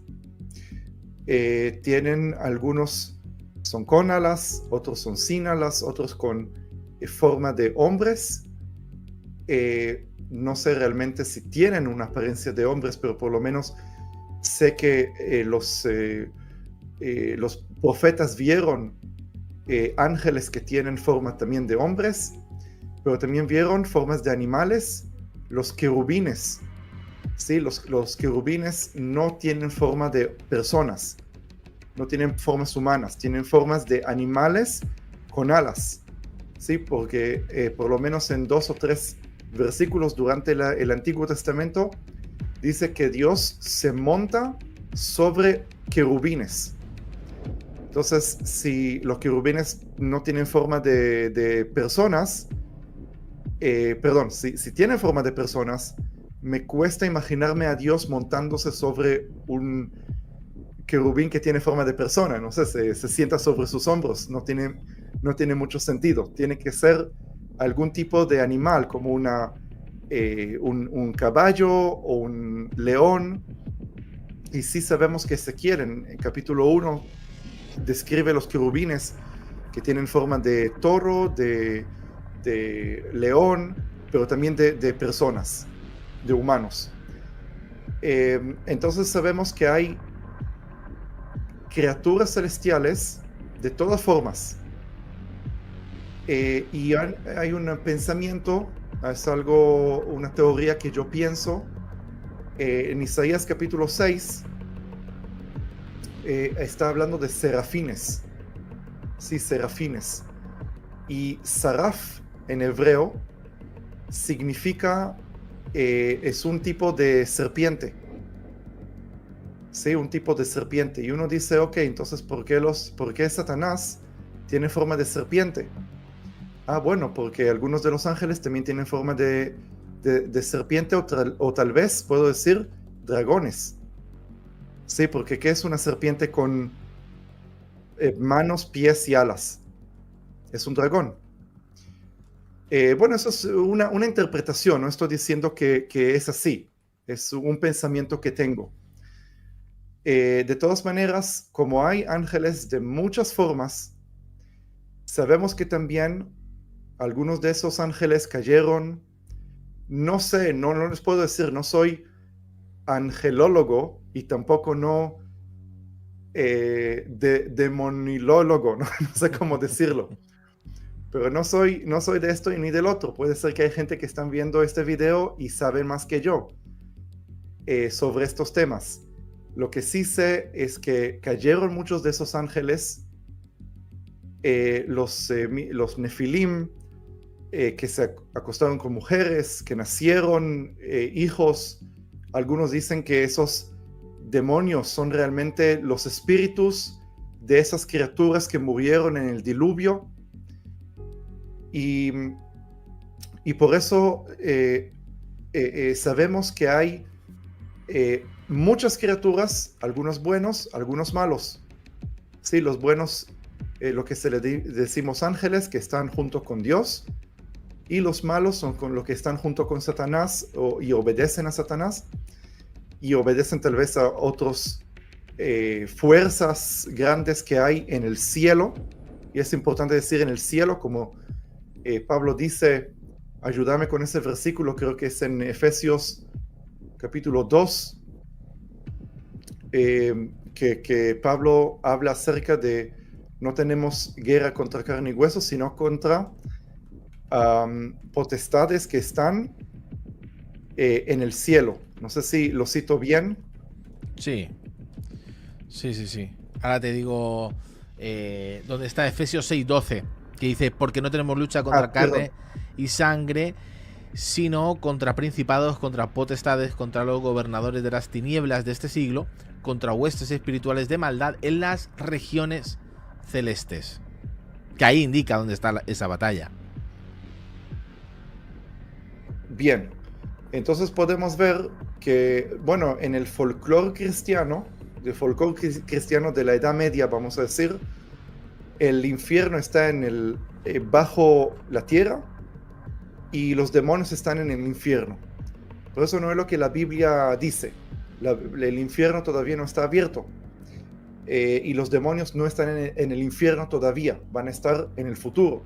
Tienen algunos son con alas, otros son sin alas, otros con forma de hombres. No sé realmente si tienen una apariencia de hombres, pero por lo menos sé que los profetas vieron ángeles que tienen forma también de hombres, pero también vieron formas de animales, los querubines. ¿Sí? Los querubines no tienen forma de personas, no tienen formas humanas, tienen formas de animales con alas. ¿Sí? Porque por lo menos en 2 o 3 versículos durante el Antiguo Testamento dice que Dios se monta sobre querubines. Entonces, si los querubines no tienen forma de personas, si tienen forma de personas, me cuesta imaginarme a Dios montándose sobre un querubín que tiene forma de persona. No sé, se sienta sobre sus hombros. No tiene mucho sentido. Tiene que ser algún tipo de animal, como un caballo o un león. Y sí sabemos que Ezequiel en capítulo 1 describe los querubines que tienen forma de toro, de león, pero también de personas, de humanos. Entonces sabemos que hay criaturas celestiales de todas formas. Y hay un pensamiento, es una teoría que yo pienso, en Isaías capítulo 6, está hablando de serafines. Sí, serafines. Y saraf en hebreo significa, es un tipo de serpiente. Sí, un tipo de serpiente. Y uno dice, ok, entonces ¿por qué Satanás tiene forma de serpiente? Ah, bueno, porque algunos de los ángeles también tienen forma de serpiente o tal vez puedo decir dragones. Sí, porque ¿qué es una serpiente con manos, pies y alas? es un dragón. Bueno, eso es una interpretación, no estoy diciendo que es así, es un pensamiento que tengo. De todas maneras, como hay ángeles de muchas formas, sabemos que también algunos de esos ángeles cayeron, no sé, no les puedo decir, no soy angelólogo y tampoco no demonilólogo, ¿no? No sé cómo decirlo. Pero no soy de esto y ni del otro. Puede ser que hay gente que están viendo este video y saben más que yo sobre estos temas. Lo que sí sé es que cayeron muchos de esos ángeles, los nefilim, que se acostaron con mujeres, que nacieron hijos. Algunos dicen que esos demonios son realmente los espíritus de esas criaturas que murieron en el diluvio. Y por eso sabemos que hay muchas criaturas, algunos buenos, algunos malos. Sí, los buenos, lo que se le decimos ángeles, que están junto con Dios, y los malos son con los que están junto con Satanás y obedecen a Satanás, y obedecen tal vez a otras fuerzas grandes que hay en el cielo. Y es importante decir en el cielo, como Pablo dice, ayúdame con ese versículo, creo que es en Efesios capítulo 2, que Pablo habla acerca de no tenemos guerra contra carne y hueso, sino contra potestades que están en el cielo. No sé si lo cito bien. Sí. Ahora te digo dónde está Efesios 6:12, que dice, porque no tenemos lucha contra carne y sangre, sino contra principados, contra potestades, contra los gobernadores de las tinieblas de este siglo, contra huestes espirituales de maldad en las regiones celestes. Que ahí indica dónde está esa batalla. Bien, entonces podemos ver que, bueno, en el folclore cristiano, de la Edad Media, vamos a decir, el infierno está bajo la tierra y los demonios están en el infierno. Pero eso no es lo que la Biblia dice. El infierno todavía no está abierto. Y los demonios no están en el infierno todavía, van a estar en el futuro.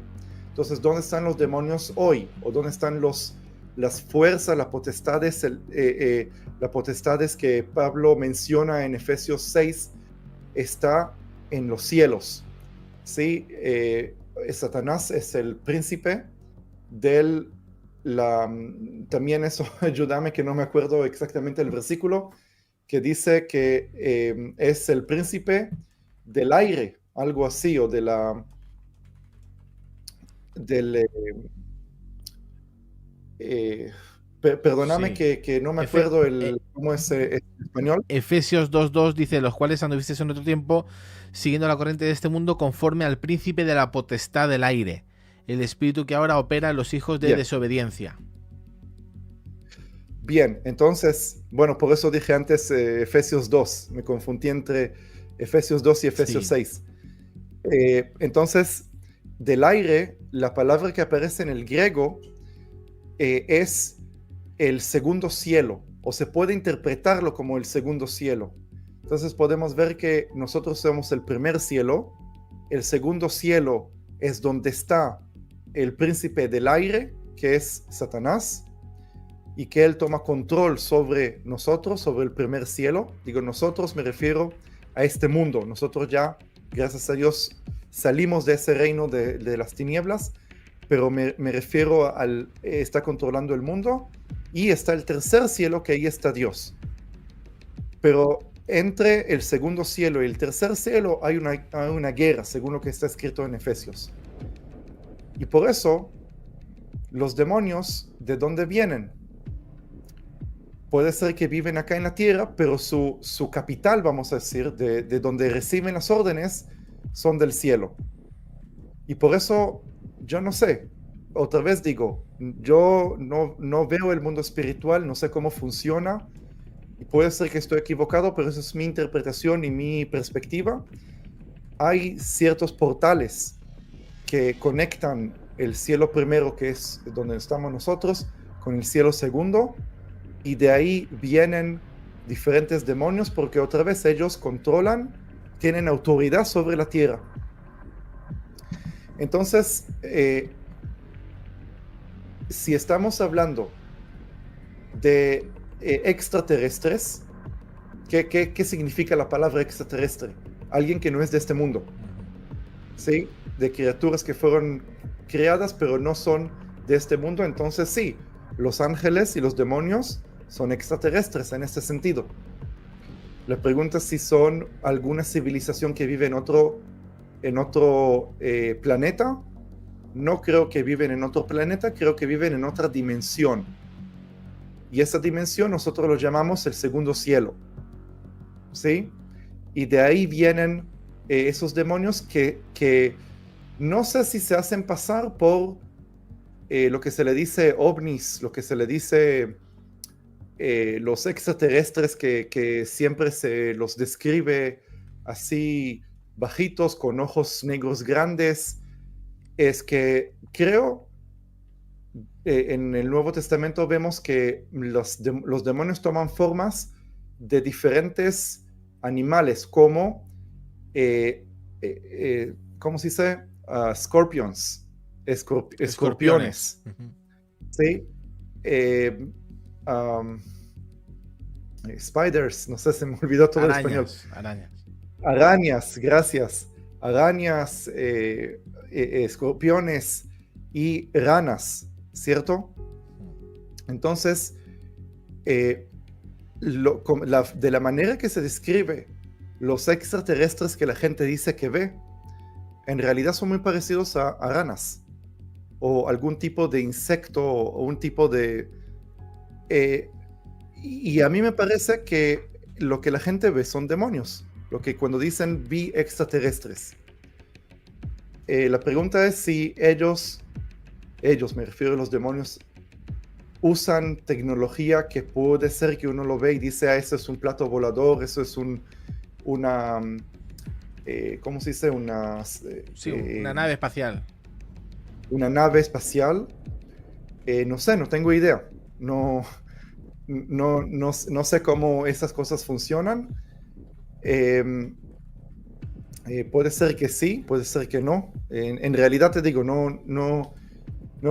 Entonces, ¿dónde están los demonios hoy? ¿O dónde están las fuerzas, las potestades, las potestades que Pablo menciona en Efesios 6? Está en los cielos. ¿Sí? Satanás es el príncipe también eso, ayúdame que no me acuerdo exactamente el versículo, que dice que es el príncipe del aire, algo así, o perdóname Sí. que no me acuerdo cómo es en español. Efesios 2:2 dice, los cuales anduvisteis en otro tiempo siguiendo la corriente de este mundo conforme al príncipe de la potestad del aire, el espíritu que ahora opera en los hijos de Bien. desobediencia. Bien, entonces, bueno, por eso dije antes Efesios 2, me confundí entre Efesios 2 y Efesios 6. Entonces, del aire, la palabra que aparece en el griego es el segundo cielo, o se puede interpretarlo como el segundo cielo. Entonces podemos ver que nosotros somos el primer cielo, el segundo cielo es donde está el príncipe del aire, que es Satanás, y que él toma control sobre nosotros, sobre el primer cielo. Digo nosotros, me refiero a este mundo. Nosotros ya, gracias a Dios, salimos de ese reino de las tinieblas, pero me refiero está controlando el mundo, y está el tercer cielo, que ahí está Dios. Pero entre el segundo cielo y el tercer cielo hay una guerra, según lo que está escrito en Efesios. Y por eso, los demonios, ¿de dónde vienen? Puede ser que viven acá en la tierra, pero su capital, vamos a decir, de donde reciben las órdenes, son del cielo. Y por eso, yo no sé, otra vez digo, yo no veo el mundo espiritual, no sé cómo funciona, y puede ser que estoy equivocado, pero esa es mi interpretación y mi perspectiva. Hay ciertos portales que conectan el cielo primero, que es donde estamos nosotros, con el cielo segundo, y de ahí vienen diferentes demonios, porque otra vez ellos controlan, tienen autoridad sobre la tierra. Entonces, si estamos hablando de extraterrestres, ¿qué significa la palabra extraterrestre? Alguien que no es de este mundo, ¿sí? De criaturas que fueron creadas pero no son de este mundo. Entonces sí, los ángeles y los demonios son extraterrestres en este sentido. La pregunta es si son alguna civilización que vive en otro planeta. No creo que viven en otro planeta, creo que viven en otra dimensión. Y esa dimensión nosotros lo llamamos el segundo cielo, ¿sí? Y de ahí vienen esos demonios que no sé si se hacen pasar por lo que se le dice ovnis, lo que se le dice los extraterrestres que siempre se los describe así bajitos, con ojos negros grandes. Es que creo en el Nuevo Testamento vemos que los demonios toman formas de diferentes animales, como ¿cómo se dice? Scorpions, escorpiones, ¿sí? Spiders, no sé, se me olvidó todo el español. Arañas, gracias. Arañas, escorpiones y ranas, ¿cierto? Entonces, de la manera que se describe los extraterrestres que la gente dice que ve, en realidad son muy parecidos a ranas o algún tipo de insecto o un tipo de... y a mí me parece que lo que la gente ve son demonios, lo que cuando dicen vi extraterrestres. La pregunta es si ellos, me refiero a los demonios, usan tecnología que puede ser que uno lo ve y dice, eso es un plato volador, eso es una... ¿cómo se dice? Una nave espacial. Una nave espacial. No sé, no tengo idea. No sé cómo esas cosas funcionan. Puede ser que sí, puede ser que no. En realidad te digo, no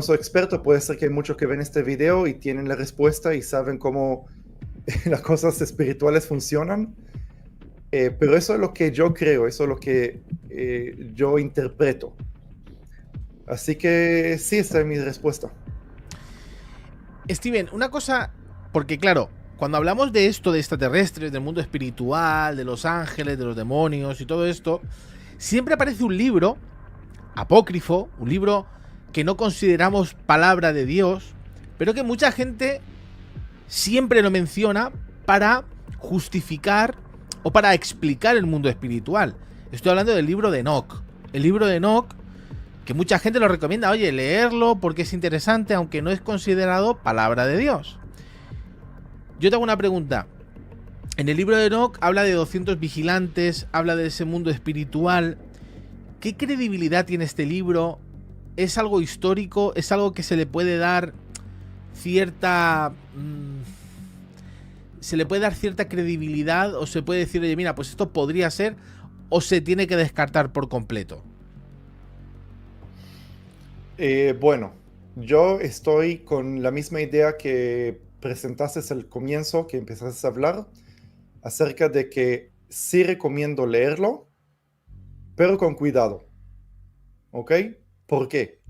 soy experto. Puede ser que hay muchos que ven este video y tienen la respuesta y saben cómo las cosas espirituales funcionan. Pero eso es lo que yo creo, eso es lo que yo interpreto. Así que sí, esta es mi respuesta. Steven, una cosa, porque claro, cuando hablamos de esto de extraterrestres, del mundo espiritual, de los ángeles, de los demonios y todo esto, siempre aparece un libro apócrifo, un libro que no consideramos palabra de Dios, pero que mucha gente siempre lo menciona para justificar o para explicar el mundo espiritual. Estoy hablando del libro de Enoch. El libro de Enoch, que mucha gente lo recomienda, oye, leerlo porque es interesante, aunque no es considerado palabra de Dios. Yo te hago una pregunta. En el libro de Enoch habla de 200 vigilantes, habla de ese mundo espiritual. ¿Qué credibilidad tiene este libro? ¿Es algo histórico? ¿Es algo que se le puede dar cierta... se le puede dar cierta credibilidad? ¿O se puede decir, oye, mira, pues esto podría ser? ¿O se tiene que descartar por completo? Bueno, yo estoy con la misma idea que presentaste al comienzo, que empezaste a hablar, acerca de que sí recomiendo leerlo, pero con cuidado. ¿Ok? ¿Por qué?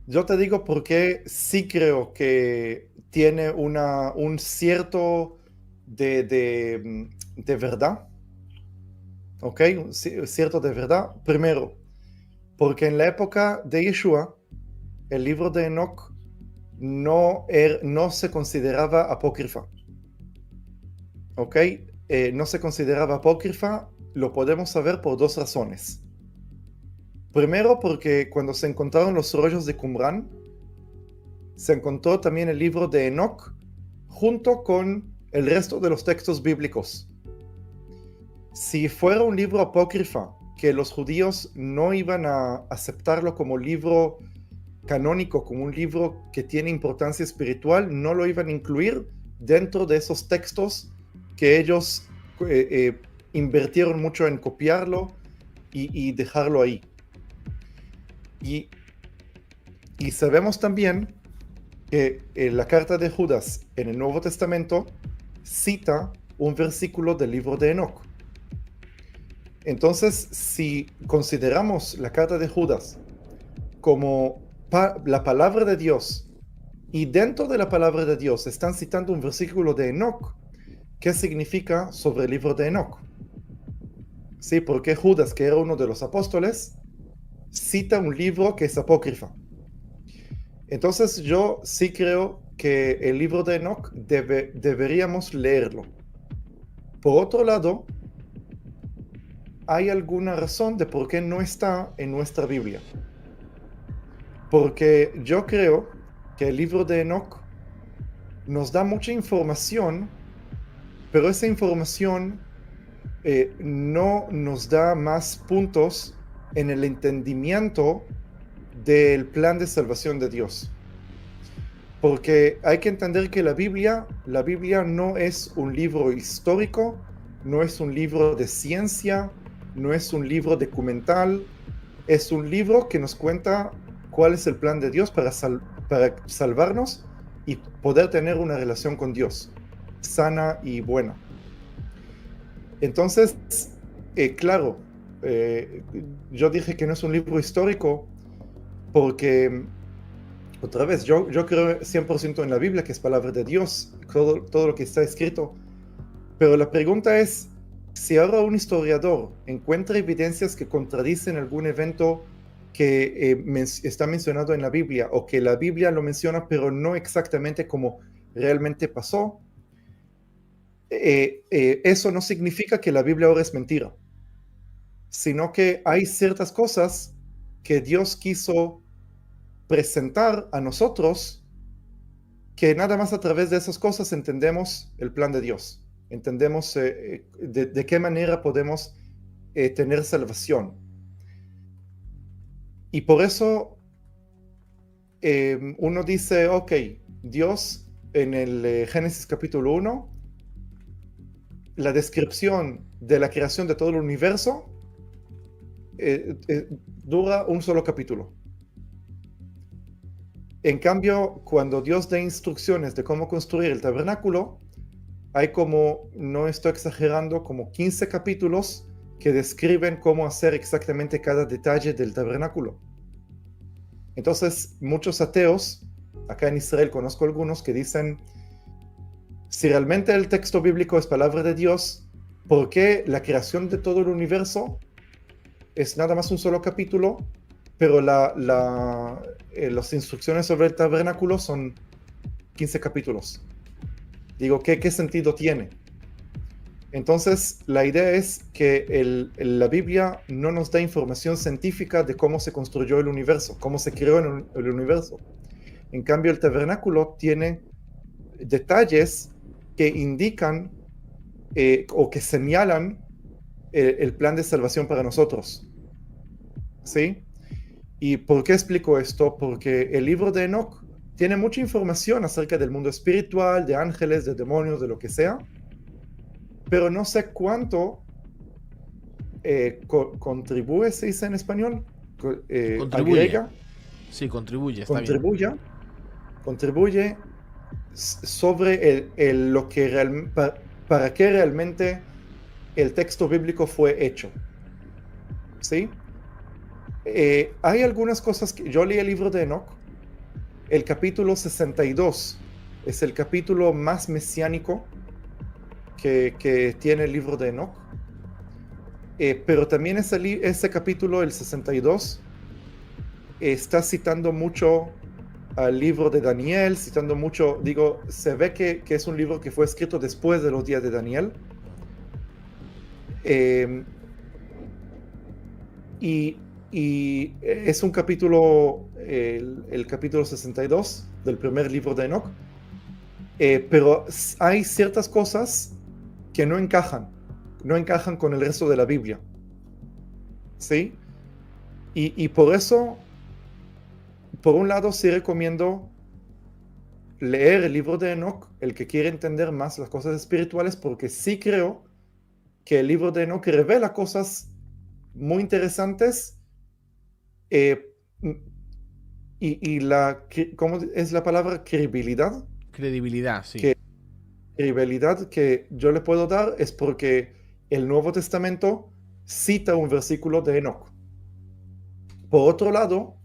Yo te digo porque sí creo que tiene un cierto de verdad. ¿Ok? Cierto de verdad. Primero, porque en la época de Yeshua, el libro de Enoch no se consideraba apócrifa. ¿Ok? No se consideraba apócrifa. Lo podemos saber por dos razones. Primero, porque cuando se encontraron los rollos de Qumran, se encontró también el libro de Enoch junto con el resto de los textos bíblicos. Si fuera un libro apócrifa, que los judíos no iban a aceptarlo como libro canónico, como un libro que tiene importancia espiritual, no lo iban a incluir dentro de esos textos que ellos invirtieron mucho en copiarlo y dejarlo ahí. Y sabemos también que la carta de Judas en el Nuevo Testamento cita un versículo del libro de Enoc. Entonces, si consideramos la carta de Judas como la palabra de Dios, y dentro de la palabra de Dios están citando un versículo de Enoc, ¿qué significa sobre el libro de Enoc? Sí, porque Judas, que era uno de los apóstoles, cita un libro que es apócrifa. Entonces yo sí creo que el libro de Enoc deberíamos leerlo. Por otro lado, ¿hay alguna razón de por qué no está en nuestra Biblia? Porque yo creo que el libro de Enoc nos da mucha información, pero esa información no nos da más puntos en el entendimiento del plan de salvación de Dios. Porque hay que entender que la Biblia no es un libro histórico, no es un libro de ciencia, no es un libro documental, es un libro que nos cuenta cuál es el plan de Dios para salvarnos y poder tener una relación con Dios, sana y buena. Entonces, claro, yo dije que no es un libro histórico porque, otra vez, yo creo 100% en la Biblia, que es palabra de Dios, todo lo que está escrito. Pero la pregunta es, si ahora un historiador encuentra evidencias que contradicen algún evento que está mencionado en la Biblia, o que la Biblia lo menciona, pero no exactamente como realmente pasó, eso no significa que la Biblia ahora es mentira, sino que hay ciertas cosas que Dios quiso presentar a nosotros, que nada más a través de esas cosas entendemos el plan de Dios, entendemos de qué manera podemos tener salvación. Y por eso uno dice, ok, Dios en el Génesis capítulo 1, la descripción de la creación de todo el universo dura un solo capítulo. En cambio, cuando Dios da instrucciones de cómo construir el tabernáculo, hay como, no estoy exagerando, como 15 capítulos que describen cómo hacer exactamente cada detalle del tabernáculo. Entonces, muchos ateos, acá en Israel conozco algunos que dicen, si realmente el texto bíblico es palabra de Dios, ¿por qué la creación de todo el universo es nada más un solo capítulo, pero las instrucciones sobre el tabernáculo son 15 capítulos? Digo, ¿qué sentido tiene? Entonces, la idea es que la Biblia no nos da información científica de cómo se construyó el universo, cómo se creó el universo. En cambio, el tabernáculo tiene detalles que indican o que señalan el plan de salvación para nosotros. ¿Sí? ¿Y por qué explico esto? Porque el libro de Enoc tiene mucha información acerca del mundo espiritual, de ángeles, de demonios, de lo que sea, pero no sé cuánto contribuye, se dice en español, Contribuye. Sí, contribuye. Está contribuye sobre lo que para qué realmente el texto bíblico fue hecho. ¿Sí? Hay algunas cosas que yo leí el libro de Enoc. El capítulo 62 es el capítulo más mesiánico que tiene el libro de Enoc. Pero también ese capítulo, el 62, está citando mucho al libro de Daniel, citando mucho, se ve que es un libro que fue escrito después de los días de Daniel. Y es un capítulo, el capítulo 62 del primer libro de Enoc, pero hay ciertas cosas que no encajan no encajan con el resto de la Biblia. ¿Sí? Y por eso, por un lado, sí recomiendo leer el libro de Enoch, el que quiere entender más las cosas espirituales, porque sí creo que el libro de Enoch revela cosas muy interesantes. ¿Cómo es la palabra? Credibilidad. Credibilidad, sí. Credibilidad que yo le puedo dar es porque el Nuevo Testamento cita un versículo de Enoch. Por otro lado,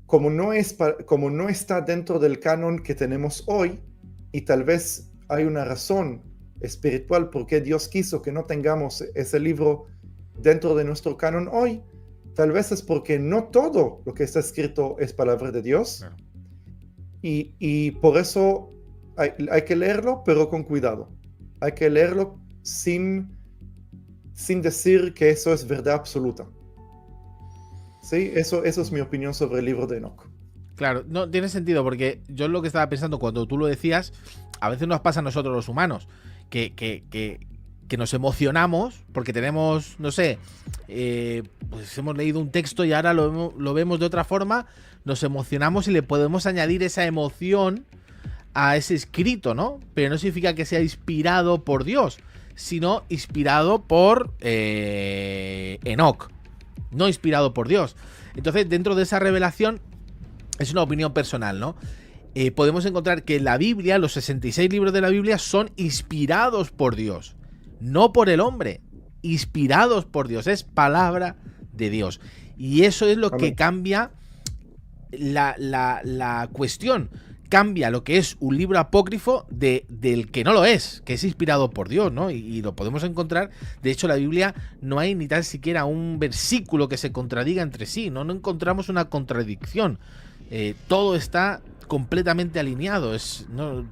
como no está dentro del canon que tenemos hoy, y tal vez hay una razón espiritual por qué Dios quiso que no tengamos ese libro dentro de nuestro canon hoy, tal vez es porque no todo lo que está escrito es palabra de Dios. Claro. Y por eso hay que leerlo, pero con cuidado. Hay que leerlo sin decir que eso es verdad absoluta. Sí, eso es mi opinión sobre el libro de Enoch. Claro, no tiene sentido, porque yo lo que estaba pensando cuando tú lo decías, a veces nos pasa a nosotros los humanos, que nos emocionamos porque tenemos, no sé, pues hemos leído un texto y ahora lo vemos de otra forma, nos emocionamos y le podemos añadir esa emoción a ese escrito, ¿no? Pero no significa que sea inspirado por Dios, sino inspirado por Enoch, no inspirado por Dios. Entonces, dentro de esa revelación, es una opinión personal, ¿no? Podemos encontrar que la Biblia, los 66 libros de la Biblia, son inspirados por Dios, no por el hombre, inspirados por Dios, es palabra de Dios. Y eso es lo que cambia la cuestión. Cambia lo que es un libro apócrifo del que no lo es, que es inspirado por Dios, ¿no? Y lo podemos encontrar. De hecho, la Biblia no hay ni tan siquiera un versículo que se contradiga entre sí, ¿no? No encontramos una contradicción. Todo está completamente alineado.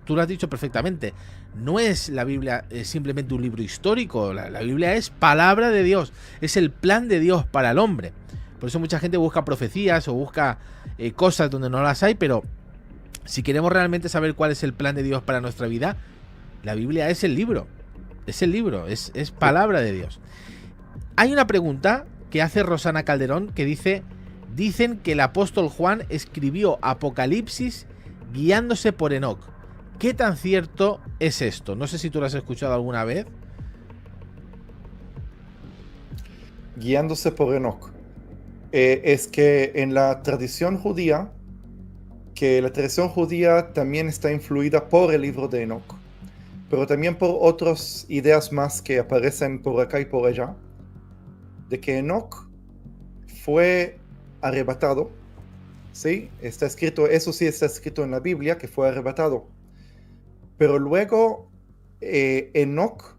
Tú lo has dicho perfectamente. No es la Biblia simplemente un libro histórico. La Biblia es palabra de Dios. Es el plan de Dios para el hombre. Por eso mucha gente busca profecías o busca cosas donde no las hay, pero si queremos realmente saber cuál es el plan de Dios para nuestra vida, la Biblia es el libro. Es el libro, es palabra de Dios. Hay una pregunta que hace Rosana Calderón que dice: dicen que el apóstol Juan escribió Apocalipsis guiándose por Enoch. ¿Qué tan cierto es esto? No sé si tú lo has escuchado alguna vez. Guiándose por Enoch. Es que en la tradición judía, también está influida por el libro de Enoch, pero también por otras ideas más que aparecen por acá y por allá, de que Enoch fue arrebatado, ¿sí? Está escrito, eso sí está escrito en la Biblia, que fue arrebatado. Pero luego Enoch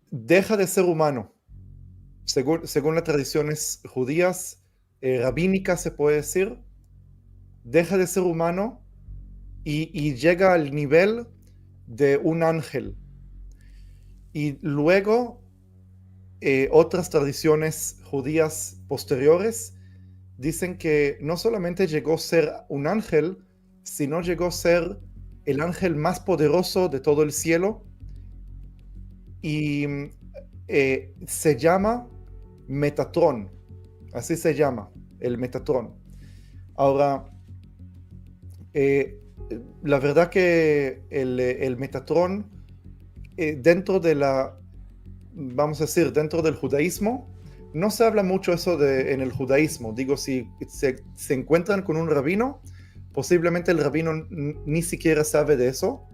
deja de ser humano, según las tradiciones judías, rabínicas se puede decir, deja de ser humano y llega al nivel de un ángel. Y luego otras tradiciones judías posteriores dicen que no solamente llegó a ser un ángel, sino llegó a ser el ángel más poderoso de todo el cielo, y se llama Metatrón, así se llama, el Metatrón. Ahora, la verdad que el Metatrón, dentro de vamos a decir, dentro del judaísmo, no se habla mucho eso en el judaísmo. Digo, si se encuentran con un rabino, posiblemente el rabino ni siquiera sabe de eso,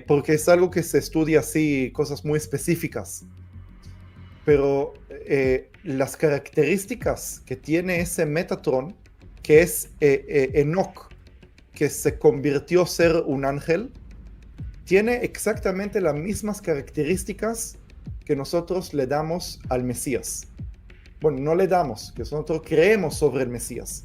porque es algo que se estudia así, cosas muy específicas. Pero las características que tiene ese Metatrón, que es Enoch, que se convirtió a ser un ángel, tiene exactamente las mismas características que nosotros le damos al Mesías. Bueno, no le damos, que nosotros creemos sobre el Mesías.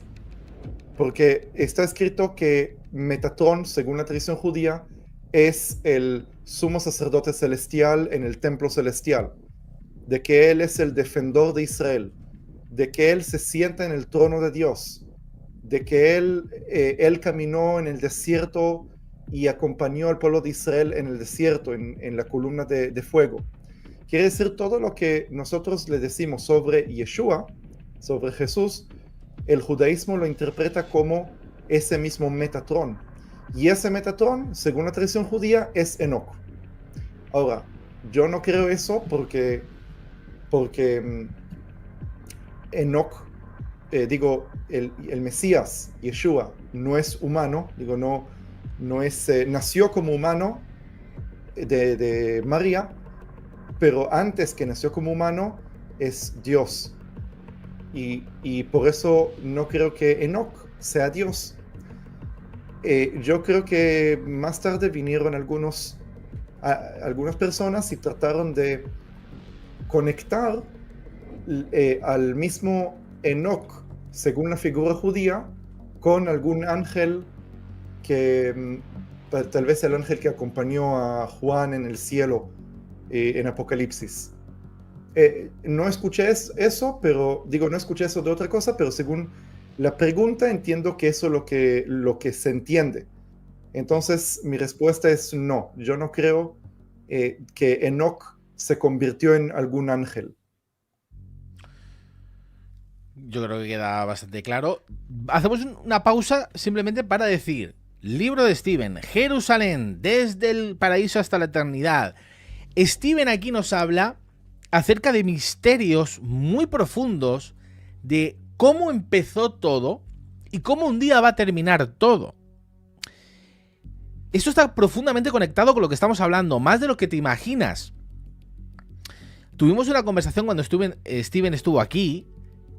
Porque está escrito que Metatrón, según la tradición judía, es el sumo sacerdote celestial en el templo celestial, de que él es el defensor de Israel, de que él se sienta en el trono de Dios, de que él caminó en el desierto y acompañó al pueblo de Israel en el desierto, en la columna de fuego. Quiere decir todo lo que nosotros le decimos sobre Yeshua, sobre Jesús, el judaísmo lo interpreta como ese mismo Metatrón. Y ese Metatrón, según la tradición judía, es Enoch. Ahora, yo no creo eso porque Enoch, el Mesías, Yeshua, no es humano, nació como humano de María, pero antes que nació como humano es Dios. Y por eso no creo que Enoch sea Dios. Yo creo que más tarde vinieron algunas personas y trataron de conectar al mismo Enoch, según la figura judía, con algún ángel que tal vez el ángel que acompañó a Juan en el cielo en Apocalipsis. No escuché eso, pero no escuché eso de otra cosa, pero según la pregunta entiendo que eso es lo que se entiende. Entonces mi respuesta es no, yo no creo que Enoch se convirtió en algún ángel. Yo creo que queda bastante claro. Hacemos una pausa simplemente para decir: libro de Steven, Jerusalén, desde el paraíso hasta la eternidad. Steven aquí nos habla acerca de misterios muy profundos de cómo empezó todo y cómo un día va a terminar todo. Esto está profundamente conectado con lo que estamos hablando, más de lo que te imaginas. Tuvimos una conversación cuando Steven estuvo aquí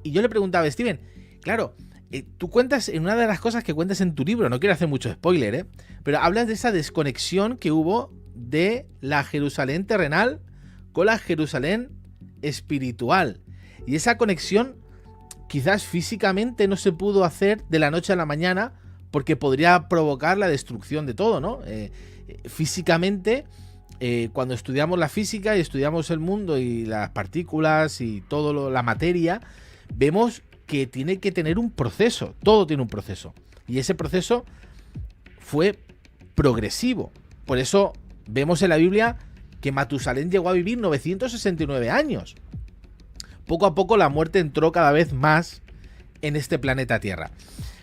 y yo le preguntaba a Steven, claro, tú cuentas en una de las cosas que cuentas en tu libro, no quiero hacer mucho spoiler, pero hablas de esa desconexión que hubo de la Jerusalén terrenal con la Jerusalén espiritual. Y esa conexión quizás físicamente no se pudo hacer de la noche a la mañana porque podría provocar la destrucción de todo, ¿no? Físicamente, cuando estudiamos la física y estudiamos el mundo y las partículas y todo la materia, vemos que tiene que tener un proceso, todo tiene un proceso. Y ese proceso fue progresivo. Por eso vemos en la Biblia que Matusalén llegó a vivir 969 años. Poco a poco la muerte entró cada vez más en este planeta Tierra.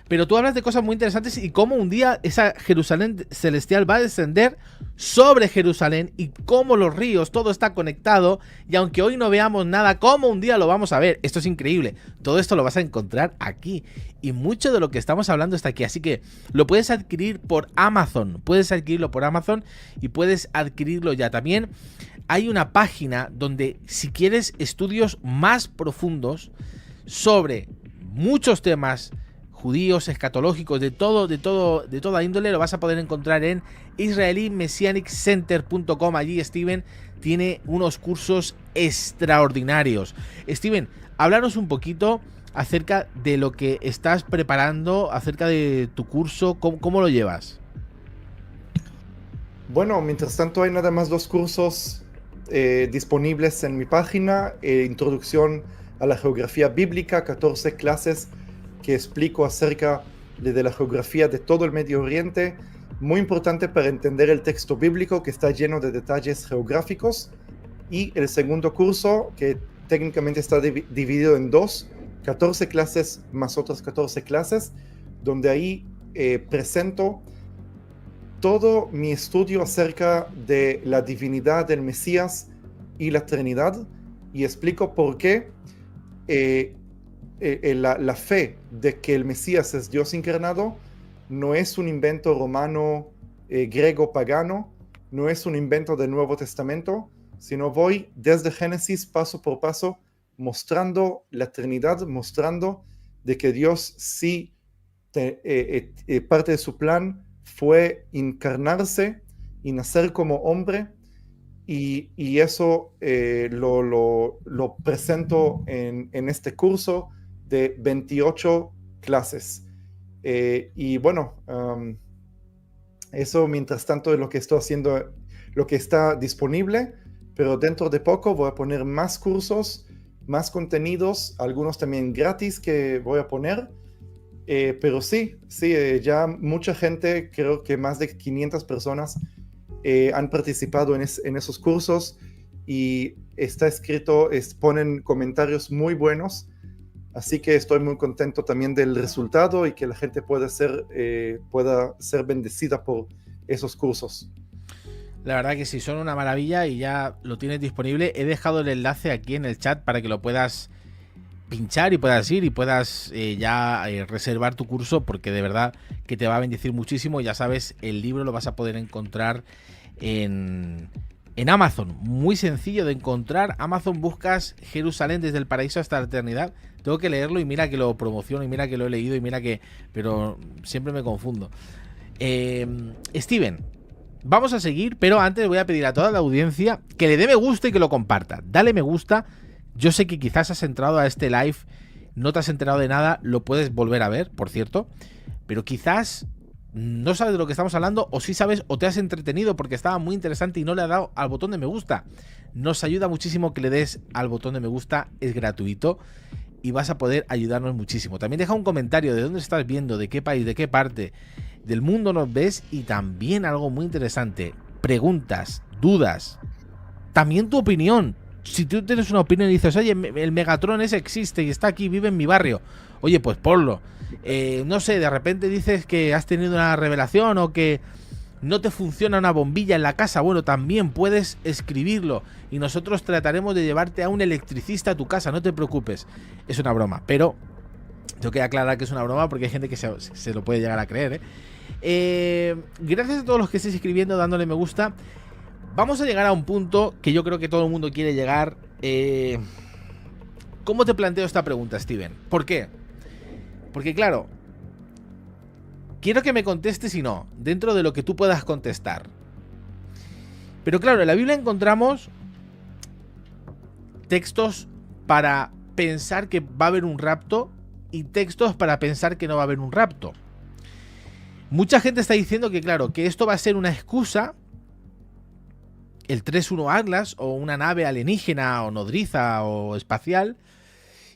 Pero tú hablas de cosas muy interesantes y cómo un día esa Jerusalén celestial va a descender sobre Jerusalén y cómo los ríos, todo está conectado y aunque hoy no veamos nada, cómo un día lo vamos a ver. Esto es increíble. Todo esto lo vas a encontrar aquí y mucho de lo que estamos hablando está aquí. Así que lo puedes adquirir por Amazon. Puedes adquirirlo por Amazon y puedes adquirirlo ya. También hay una página donde si quieres estudios más profundos sobre muchos temas judíos, escatológicos, de toda índole, lo vas a poder encontrar en israelimessianiccenter.com. Allí Steven tiene unos cursos extraordinarios. Steven, háblanos un poquito acerca de lo que estás preparando, acerca de tu curso, ¿cómo lo llevas? Bueno, mientras tanto hay nada más 2 cursos disponibles en mi página. Introducción a la geografía bíblica, 14 clases que explico acerca de la geografía de todo el Medio Oriente, muy importante para entender el texto bíblico que está lleno de detalles geográficos. Y el segundo curso, que técnicamente está dividido en 2, 14 clases más otras 14 clases, donde ahí presento todo mi estudio acerca de la divinidad del Mesías y la Trinidad y explico por qué la fe de que el Mesías es Dios encarnado no es un invento romano, griego, pagano, no es un invento del Nuevo Testamento, sino voy desde Génesis paso por paso mostrando la Trinidad, mostrando de que Dios sí, parte de su plan fue encarnarse y nacer como hombre, y eso lo presento en este curso de 28 clases. Y bueno, eso mientras tanto es lo que estoy haciendo, lo que está disponible, pero dentro de poco voy a poner más cursos, más contenidos, algunos también gratis que voy a poner, Pero sí, ya mucha gente, creo que más de 500 personas han participado en esos cursos y está escrito, ponen comentarios muy buenos, así que estoy muy contento también del resultado y que la gente pueda ser bendecida por esos cursos. La verdad que sí, son una maravilla y ya lo tienes disponible. He dejado el enlace aquí en el chat para que lo puedas pinchar y puedas ir y puedas reservar tu curso, porque de verdad que te va a bendecir muchísimo. Ya sabes, el libro lo vas a poder encontrar en Amazon, muy sencillo de encontrar. Amazon, buscas Jerusalén desde el paraíso hasta la eternidad. Tengo que leerlo y mira que lo promociono y mira que lo he leído y mira que... pero siempre me confundo. Steven, vamos a seguir, pero antes voy a pedir a toda la audiencia que le dé me gusta y que lo comparta. Dale me gusta. Yo sé que quizás has entrado a este live, no te has enterado de nada, lo puedes volver a ver, por cierto, pero quizás no sabes de lo que estamos hablando, o sí sabes, o te has entretenido porque estaba muy interesante y no le has dado al botón de me gusta. Nos ayuda muchísimo que le des al botón de me gusta, es gratuito y vas a poder ayudarnos muchísimo. También deja un comentario de dónde estás viendo, de qué país, de qué parte del mundo nos ves, y también algo muy interesante, preguntas, dudas, también tu opinión. Si tú tienes una opinión y dices, oye, el Megatron ese existe y está aquí, vive en mi barrio, oye, pues ponlo. No sé, de repente dices que has tenido una revelación o que no te funciona una bombilla en la casa, bueno, también puedes escribirlo y nosotros trataremos de llevarte a un electricista a tu casa, no te preocupes. Es una broma, pero tengo que aclarar que es una broma porque hay gente que se lo puede llegar a creer, gracias a todos los que estéis escribiendo, dándole me gusta. Vamos a llegar a un punto que yo creo que todo el mundo quiere llegar. ¿Cómo te planteo esta pregunta, Steven? ¿Por qué? Porque claro, quiero que me contestes y no, dentro de lo que tú puedas contestar. Pero claro, en la Biblia encontramos textos para pensar que va a haber un rapto y textos para pensar que no va a haber un rapto. Mucha gente está diciendo que claro, que esto va a ser una excusa, el 3-1 Atlas o una nave alienígena o nodriza o espacial,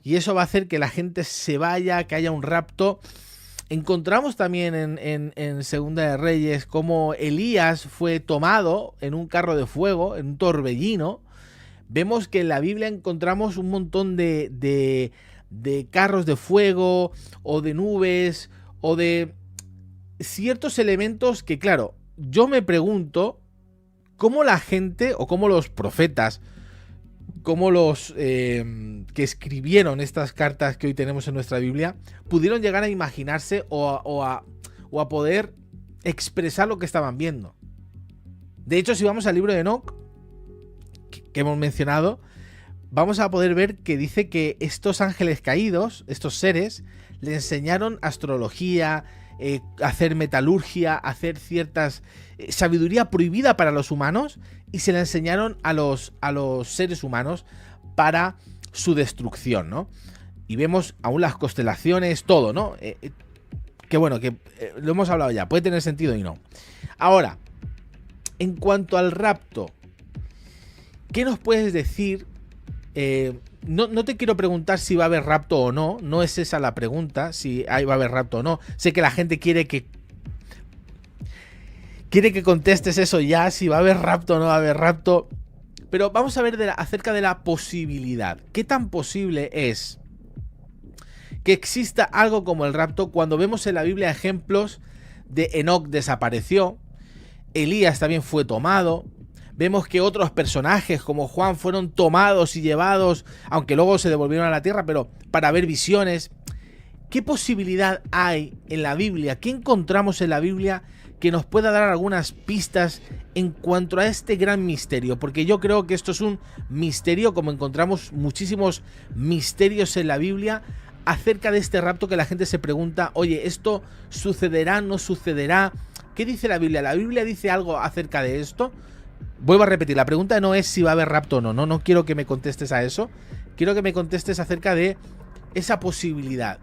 y eso va a hacer que la gente se vaya, que haya un rapto. Encontramos también en Segunda de Reyes cómo Elías fue tomado en un carro de fuego, en un torbellino. Vemos que en la Biblia encontramos un montón de carros de fuego o de nubes o de ciertos elementos que, claro, yo me pregunto cómo la gente o cómo los profetas, cómo los que escribieron estas cartas que hoy tenemos en nuestra Biblia, pudieron llegar a imaginarse o a poder expresar lo que estaban viendo. De hecho, si vamos al libro de Enoc, que hemos mencionado, vamos a poder ver que dice que estos ángeles caídos, estos seres, le enseñaron astrología, hacer metalurgia, hacer ciertas sabiduría prohibida para los humanos, y se la enseñaron a los seres humanos para su destrucción, ¿no? Y vemos aún las constelaciones, todo, ¿no? Que bueno, que lo hemos hablado ya, puede tener sentido y no. Ahora, en cuanto al rapto, ¿qué nos puedes decir? No te quiero preguntar si va a haber rapto o no, no es esa la pregunta, si va a haber rapto o no. Sé que la gente quiere que contestes eso ya, si va a haber rapto o no va a haber rapto. Pero vamos a ver acerca de la posibilidad. ¿Qué tan posible es que exista algo como el rapto cuando vemos en la Biblia ejemplos de Enoc desapareció, Elías también fue tomado? Vemos que otros personajes como Juan fueron tomados y llevados, aunque luego se devolvieron a la tierra, pero para ver visiones. ¿Qué posibilidad hay en la Biblia? ¿Qué encontramos en la Biblia que nos pueda dar algunas pistas en cuanto a este gran misterio? Porque yo creo que esto es un misterio, como encontramos muchísimos misterios en la Biblia acerca de este rapto, que la gente se pregunta, oye, ¿esto sucederá, no sucederá? ¿Qué dice la Biblia? ¿La Biblia dice algo acerca de esto? Vuelvo a repetir, la pregunta no es si va a haber rapto o no, no quiero que me contestes a eso, quiero que me contestes acerca de esa posibilidad.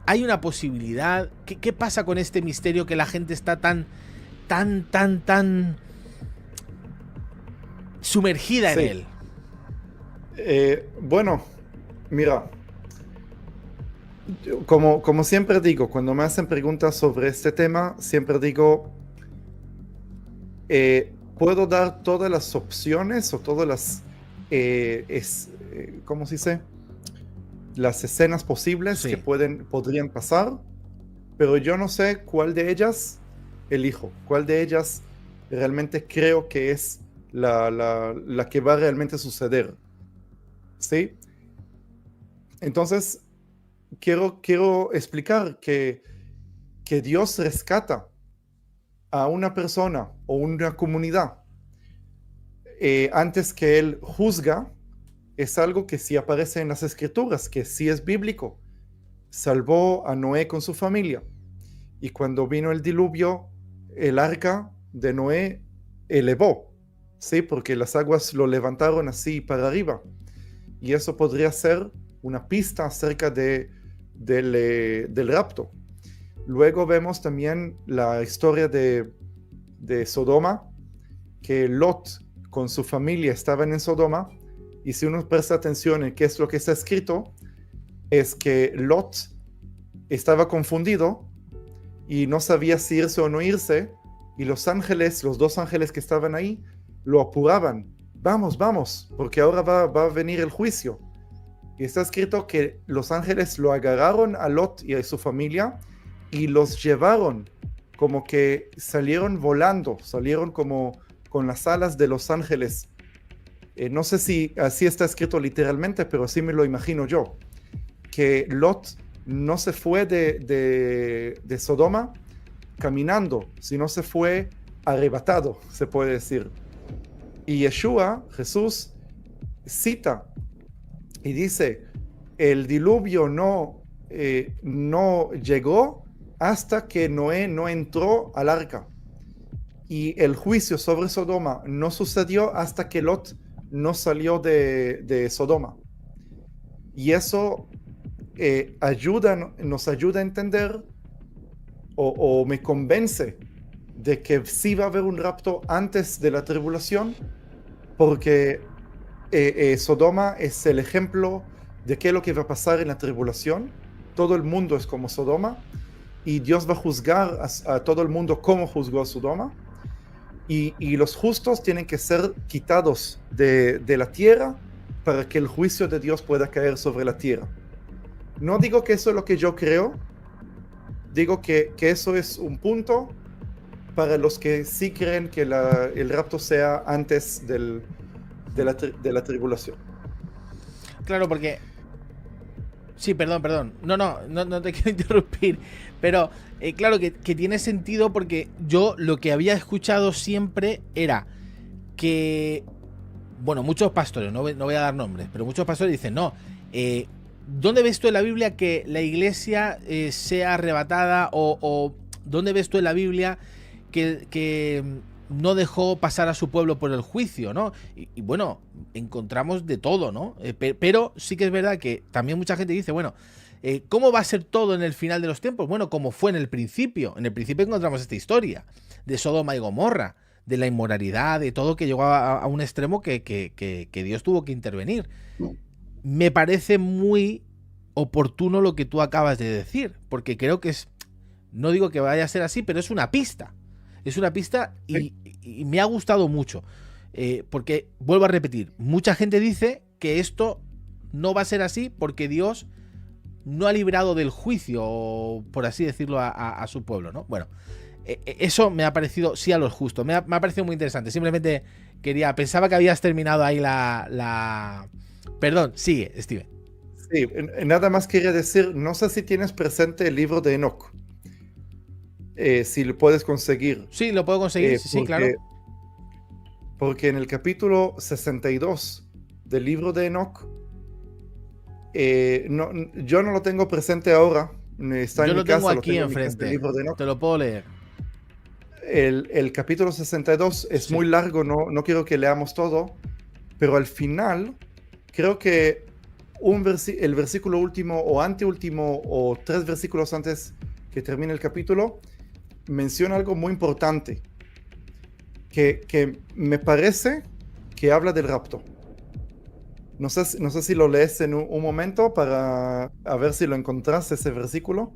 ¿Hay una posibilidad? ¿Qué pasa con este misterio que la gente está tan sumergida en él? Bueno, mira, Como siempre digo, cuando me hacen preguntas sobre este tema, siempre digo, puedo dar todas las opciones o todas las, ¿cómo se dice? Las escenas posibles Sí. que podrían pasar, pero yo no sé cuál de ellas elijo, cuál de ellas realmente creo que es la que va a realmente suceder, ¿sí? Entonces, quiero explicar que Dios rescata a una persona o una comunidad antes que Él juzga, es algo que sí aparece en las escrituras, que sí es bíblico. Salvó a Noé con su familia. Y cuando vino el diluvio, el arca de Noé elevó, ¿sí? Porque las aguas lo levantaron así para arriba. Y eso podría ser una pista acerca del rapto. Luego vemos también la historia de Sodoma, que Lot con su familia estaban en Sodoma, y si uno presta atención en qué es lo que está escrito, es que Lot estaba confundido y no sabía si irse o no irse, y los dos ángeles que estaban ahí, lo apuraban. Vamos, vamos, porque ahora va a venir el juicio. Y está escrito que los ángeles lo agarraron a Lot y a su familia y los llevaron, como que salieron volando, salieron como con las alas de los ángeles. No sé si así está escrito literalmente, pero así me lo imagino yo, que Lot no se fue de Sodoma caminando, sino se fue arrebatado, se puede decir. Y Yeshua, Jesús, cita y dice, el diluvio no llegó hasta que Noé no entró al arca. Y el juicio sobre Sodoma no sucedió hasta que Lot no salió de Sodoma. Y eso nos ayuda a entender o me convence de que sí va a haber un rapto antes de la tribulación, porque Sodoma es el ejemplo de qué es lo que va a pasar en la tribulación. Todo el mundo es como Sodoma y Dios va a juzgar a todo el mundo como juzgó a Sodoma, y los justos tienen que ser quitados de la tierra para que el juicio de Dios pueda caer sobre la tierra. No digo que eso es lo que yo creo, digo que eso es un punto para los que sí creen que el rapto sea antes de la tribulación. Claro, porque... Sí, perdón. No te quiero interrumpir. Pero claro que tiene sentido, porque yo lo que había escuchado siempre era que... Bueno, muchos pastores, no voy a dar nombres, pero muchos pastores dicen, no, ¿dónde ves tú en la Biblia que la iglesia sea arrebatada? O ¿dónde ves tú en la Biblia que no dejó pasar a su pueblo por el juicio, ¿no? Y bueno, encontramos de todo, ¿no? Pero sí que es verdad que también mucha gente dice, bueno, ¿cómo va a ser todo en el final de los tiempos? Bueno, como fue en el principio. En el principio encontramos esta historia de Sodoma y Gomorra, de la inmoralidad, de todo, que llegó a un extremo que Dios tuvo que intervenir. Me parece muy oportuno lo que tú acabas de decir, porque creo que es, no digo que vaya a ser así, pero es una pista. Es una pista y me ha gustado mucho. Porque, vuelvo a repetir, mucha gente dice que esto no va a ser así porque Dios no ha librado del juicio, por así decirlo, a su pueblo, ¿no? Bueno, eso me ha parecido, sí, a lo justo. Me ha parecido muy interesante. Simplemente pensaba que habías terminado ahí la... Perdón, sigue, Steven. Sí, nada más quería decir, no sé si tienes presente el libro de Enoch. Si lo puedes conseguir. Sí, lo puedo conseguir, sí, claro. Porque en el capítulo 62 del libro de Enoch, yo no lo tengo presente ahora. Está yo en lo mi tengo casa, aquí enfrente. Te lo puedo leer. El capítulo 62 es muy largo, no quiero que leamos todo, pero al final creo que el versículo último o anteúltimo o 3 versículos antes que termine el capítulo menciona algo muy importante que me parece que habla del rapto. No sé, no sé si lo lees en un momento para a ver si lo encontrás ese versículo.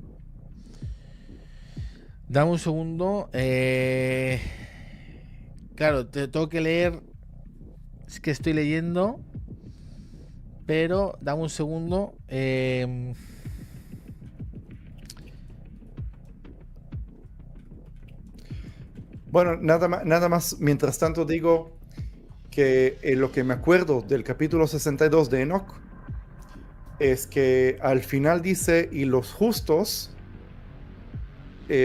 Dame un segundo. Claro, te tengo que leer. Es que estoy leyendo. Pero dame un segundo. Bueno, nada más, mientras tanto digo que lo que me acuerdo del capítulo 62 de Enoch es que al final dice, y los justos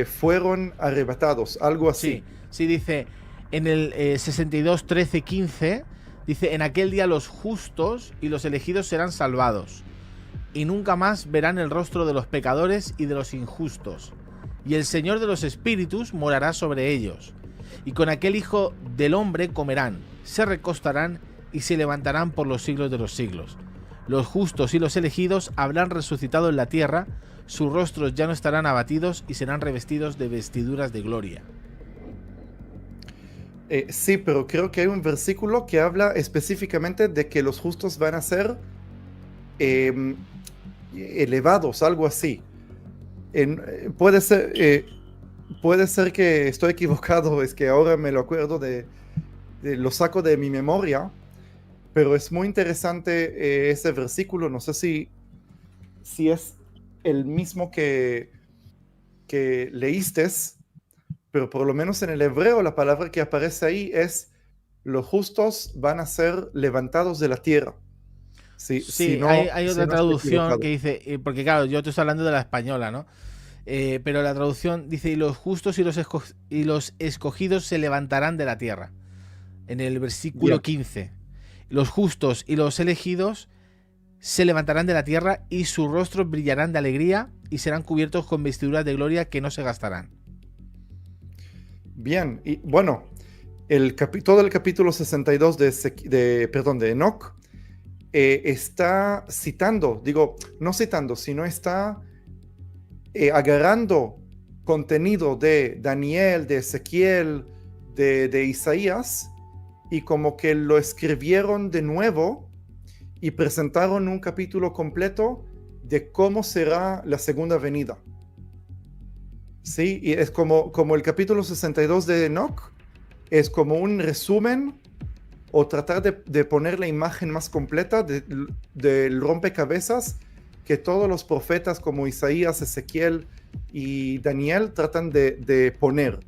fueron arrebatados, algo así. Sí, sí, dice en el 62, 13, 15. Dice: en aquel día los justos y los elegidos serán salvados, y nunca más verán el rostro de los pecadores y de los injustos. Y el Señor de los espíritus morará sobre ellos. Y con aquel Hijo del Hombre comerán, se recostarán y se levantarán por los siglos de los siglos. Los justos y los elegidos habrán resucitado en la tierra, sus rostros ya no estarán abatidos y serán revestidos de vestiduras de gloria. Sí, pero creo que hay un versículo que habla específicamente de que los justos van a ser elevados, algo así. Puede ser que estoy equivocado, es que ahora me lo acuerdo lo saco de mi memoria, pero es muy interesante ese versículo. No sé si es el mismo que leíste, pero por lo menos en el hebreo la palabra que aparece ahí es: los justos van a ser levantados de la tierra. Si Sí, no, hay si otra no estoy traducción equivocado. que dice, porque claro, yo te estoy hablando de la española, ¿no? Pero la traducción dice: y los justos y los escogidos se levantarán de la tierra. En el versículo Bien, 15. Los justos y los elegidos se levantarán de la tierra y sus rostros brillarán de alegría y serán cubiertos con vestiduras de gloria que no se gastarán. bien. Y bueno, todo el capítulo 62 de Enoch está citando, digo, no citando, sino está agarrando contenido de Daniel, de Ezequiel, de Isaías, y como que lo escribieron de nuevo y presentaron un capítulo completo de cómo será la segunda venida. Sí, y es como el capítulo 62 de Enoch, es como un resumen o tratar de poner la imagen más completa del rompecabezas que todos los profetas como Isaías, Ezequiel y Daniel tratan de poner.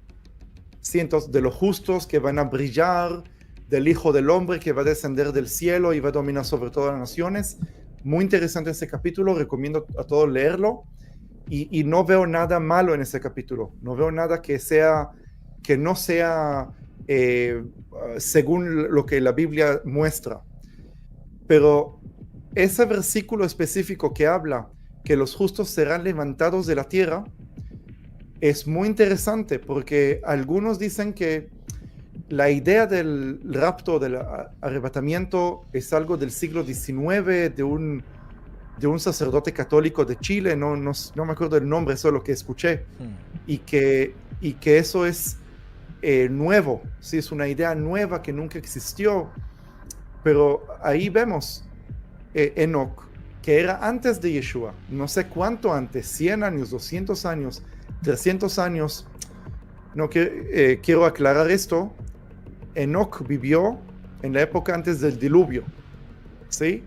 Sí, entonces, de los justos que van a brillar, del Hijo del Hombre que va a descender del cielo y va a dominar sobre todas las naciones. Muy interesante ese capítulo, recomiendo a todos leerlo. Y no veo nada malo en ese capítulo. No veo nada que no sea según lo que la Biblia muestra. Pero ese versículo específico que habla que los justos serán levantados de la tierra es muy interesante, porque algunos dicen que la idea del rapto, del arrebatamiento, es algo del siglo XIX, de un sacerdote católico de Chile, no me acuerdo el nombre, eso es lo que escuché, y que eso es nuevo, ¿sí? Es una idea nueva que nunca existió, pero ahí vemos Enoch, que era antes de Yeshua, no sé cuánto antes, 100 años, 200 años, 300 años. No, quiero aclarar esto. Enoch vivió en la época antes del diluvio, ¿sí?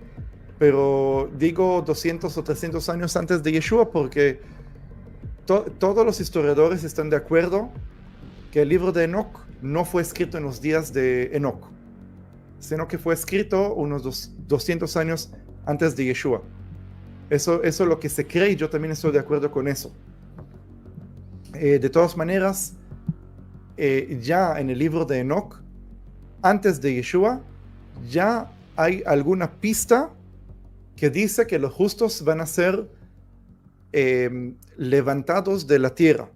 Pero digo 200 o 300 años antes de Yeshua porque todos los historiadores están de acuerdo que el libro de Enoch no fue escrito en los días de Enoch, sino que fue escrito unos 200 años antes de Yeshua. Eso es lo que se cree y yo también estoy de acuerdo con eso. De todas maneras, ya en el libro de Enoch, antes de Yeshua, ya hay alguna pista que dice que los justos van a ser levantados de la tierra.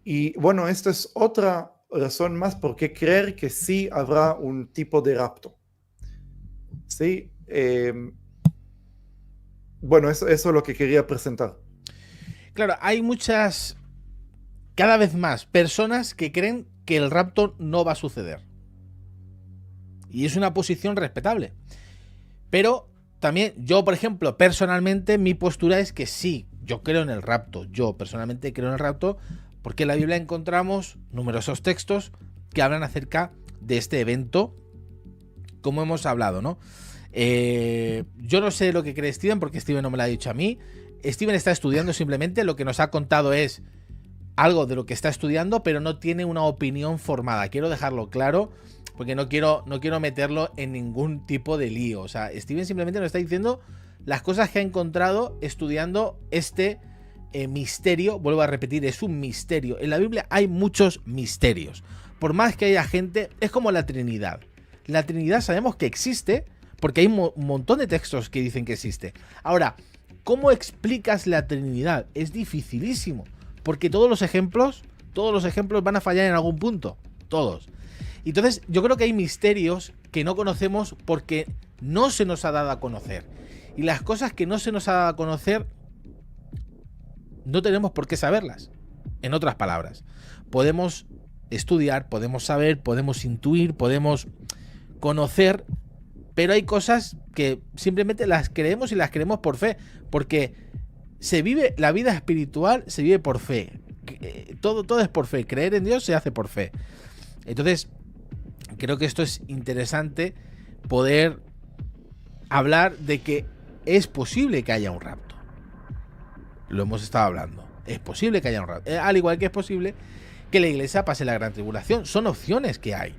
Y bueno, esta es otra razón más por qué creer que sí habrá un tipo de rapto. Sí, bueno, eso es lo que quería presentar. Claro, hay muchas, cada vez más, personas que creen que el rapto no va a suceder. Y es una posición respetable. Pero también yo, por ejemplo, personalmente mi postura es que sí, yo creo en el rapto. Yo personalmente creo en el rapto porque en la Biblia encontramos numerosos textos que hablan acerca de este evento, como hemos hablado, ¿no? Yo no sé lo que cree Steven porque Steven no me lo ha dicho a mí. Steven está estudiando simplemente, lo que nos ha contado es algo de lo que está estudiando, pero no tiene una opinión formada. Quiero dejarlo claro porque no quiero meterlo en ningún tipo de lío. O sea, Steven simplemente nos está diciendo las cosas que ha encontrado estudiando este misterio. Vuelvo a repetir, es un misterio. En la Biblia hay muchos misterios. Por más que haya gente, es como la Trinidad. La Trinidad sabemos que existe porque hay un montón de textos que dicen que existe. Ahora, ¿cómo explicas la Trinidad? Es dificilísimo, porque todos los ejemplos van a fallar en algún punto. Todos. Entonces, yo creo que hay misterios que no conocemos porque no se nos ha dado a conocer. Y las cosas que no se nos ha dado a conocer, no tenemos por qué saberlas. En otras palabras, podemos estudiar, podemos saber, podemos intuir, podemos conocer, pero hay cosas que simplemente las creemos y las creemos por fe, porque se vive la vida espiritual, se vive por fe. Todo es por fe. Creer en Dios se hace por fe. Entonces, creo que esto es interesante, poder hablar de que es posible que haya un rapto. Lo hemos estado hablando. Es posible que haya un rapto. Al igual que es posible que la iglesia pase la gran tribulación. Son opciones que hay.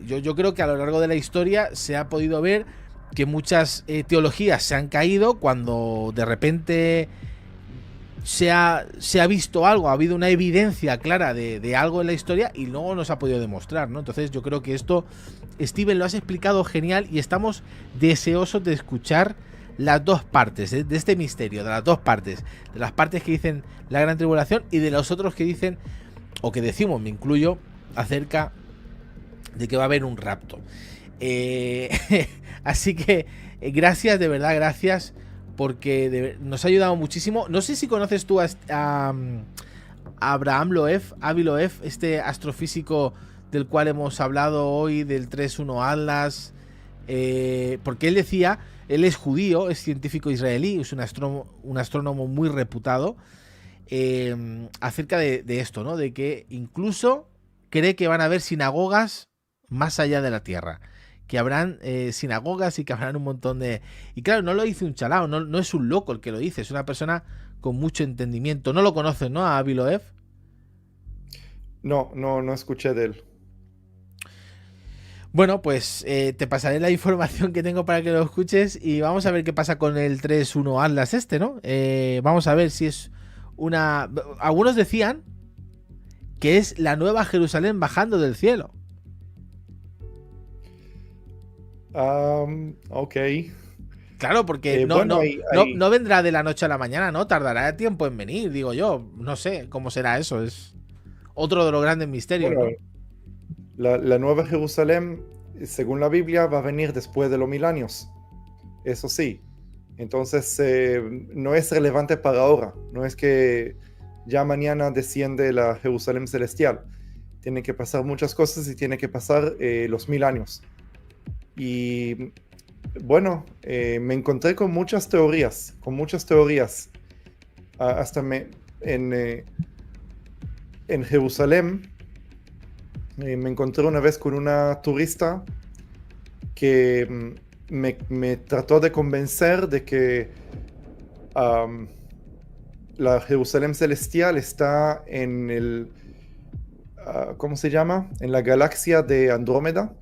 Yo creo que a lo largo de la historia se ha podido ver que muchas teologías se han caído cuando de repente se ha visto algo, ha habido una evidencia clara de algo en la historia y luego no se ha podido demostrar, ¿no? Entonces yo creo que esto, Steven, lo has explicado genial y estamos deseosos de escuchar las dos partes de este misterio, de las dos partes, de las partes que dicen la gran tribulación y de los otros que dicen, o que decimos, me incluyo, acerca de que va a haber un rapto. Así que gracias, de verdad, gracias, porque nos ha ayudado muchísimo. No sé si conoces tú a Abraham Loeb, Avi Loeb, este astrofísico del cual hemos hablado hoy, del 3.1 Atlas, porque él decía, él es judío, es científico israelí, es un astrónomo muy reputado, acerca de esto, ¿no? De que incluso cree que van a haber sinagogas más allá de la Tierra, que habrán sinagogas y que habrán un montón de... Y claro, no lo dice un chalao, no es un loco el que lo dice, es una persona con mucho entendimiento. No lo conoces, ¿no? A Avi Loeb. No escuché de él. Bueno, pues te pasaré la información que tengo para que lo escuches y vamos a ver qué pasa con el 3.1 Atlas este, ¿no? Vamos a ver si es una... Algunos decían que es la nueva Jerusalén bajando del cielo. Ok. Claro, porque no vendrá de la noche a la mañana, ¿no? Tardará tiempo en venir, digo yo. No sé cómo será eso. Es otro de los grandes misterios, Bueno, ¿no? la nueva Jerusalén, según la Biblia, va a venir después de los 1000 años. Eso sí. Entonces, no es relevante para ahora. No es que ya mañana desciende la Jerusalén celestial. Tienen que pasar muchas cosas y tiene que pasar los 1000 años. Y bueno, me encontré con muchas teorías. Hasta en Jerusalén me encontré una vez con una turista que me trató de convencer de que la Jerusalén celestial está en el... ¿cómo se llama? En la galaxia de Andrómeda.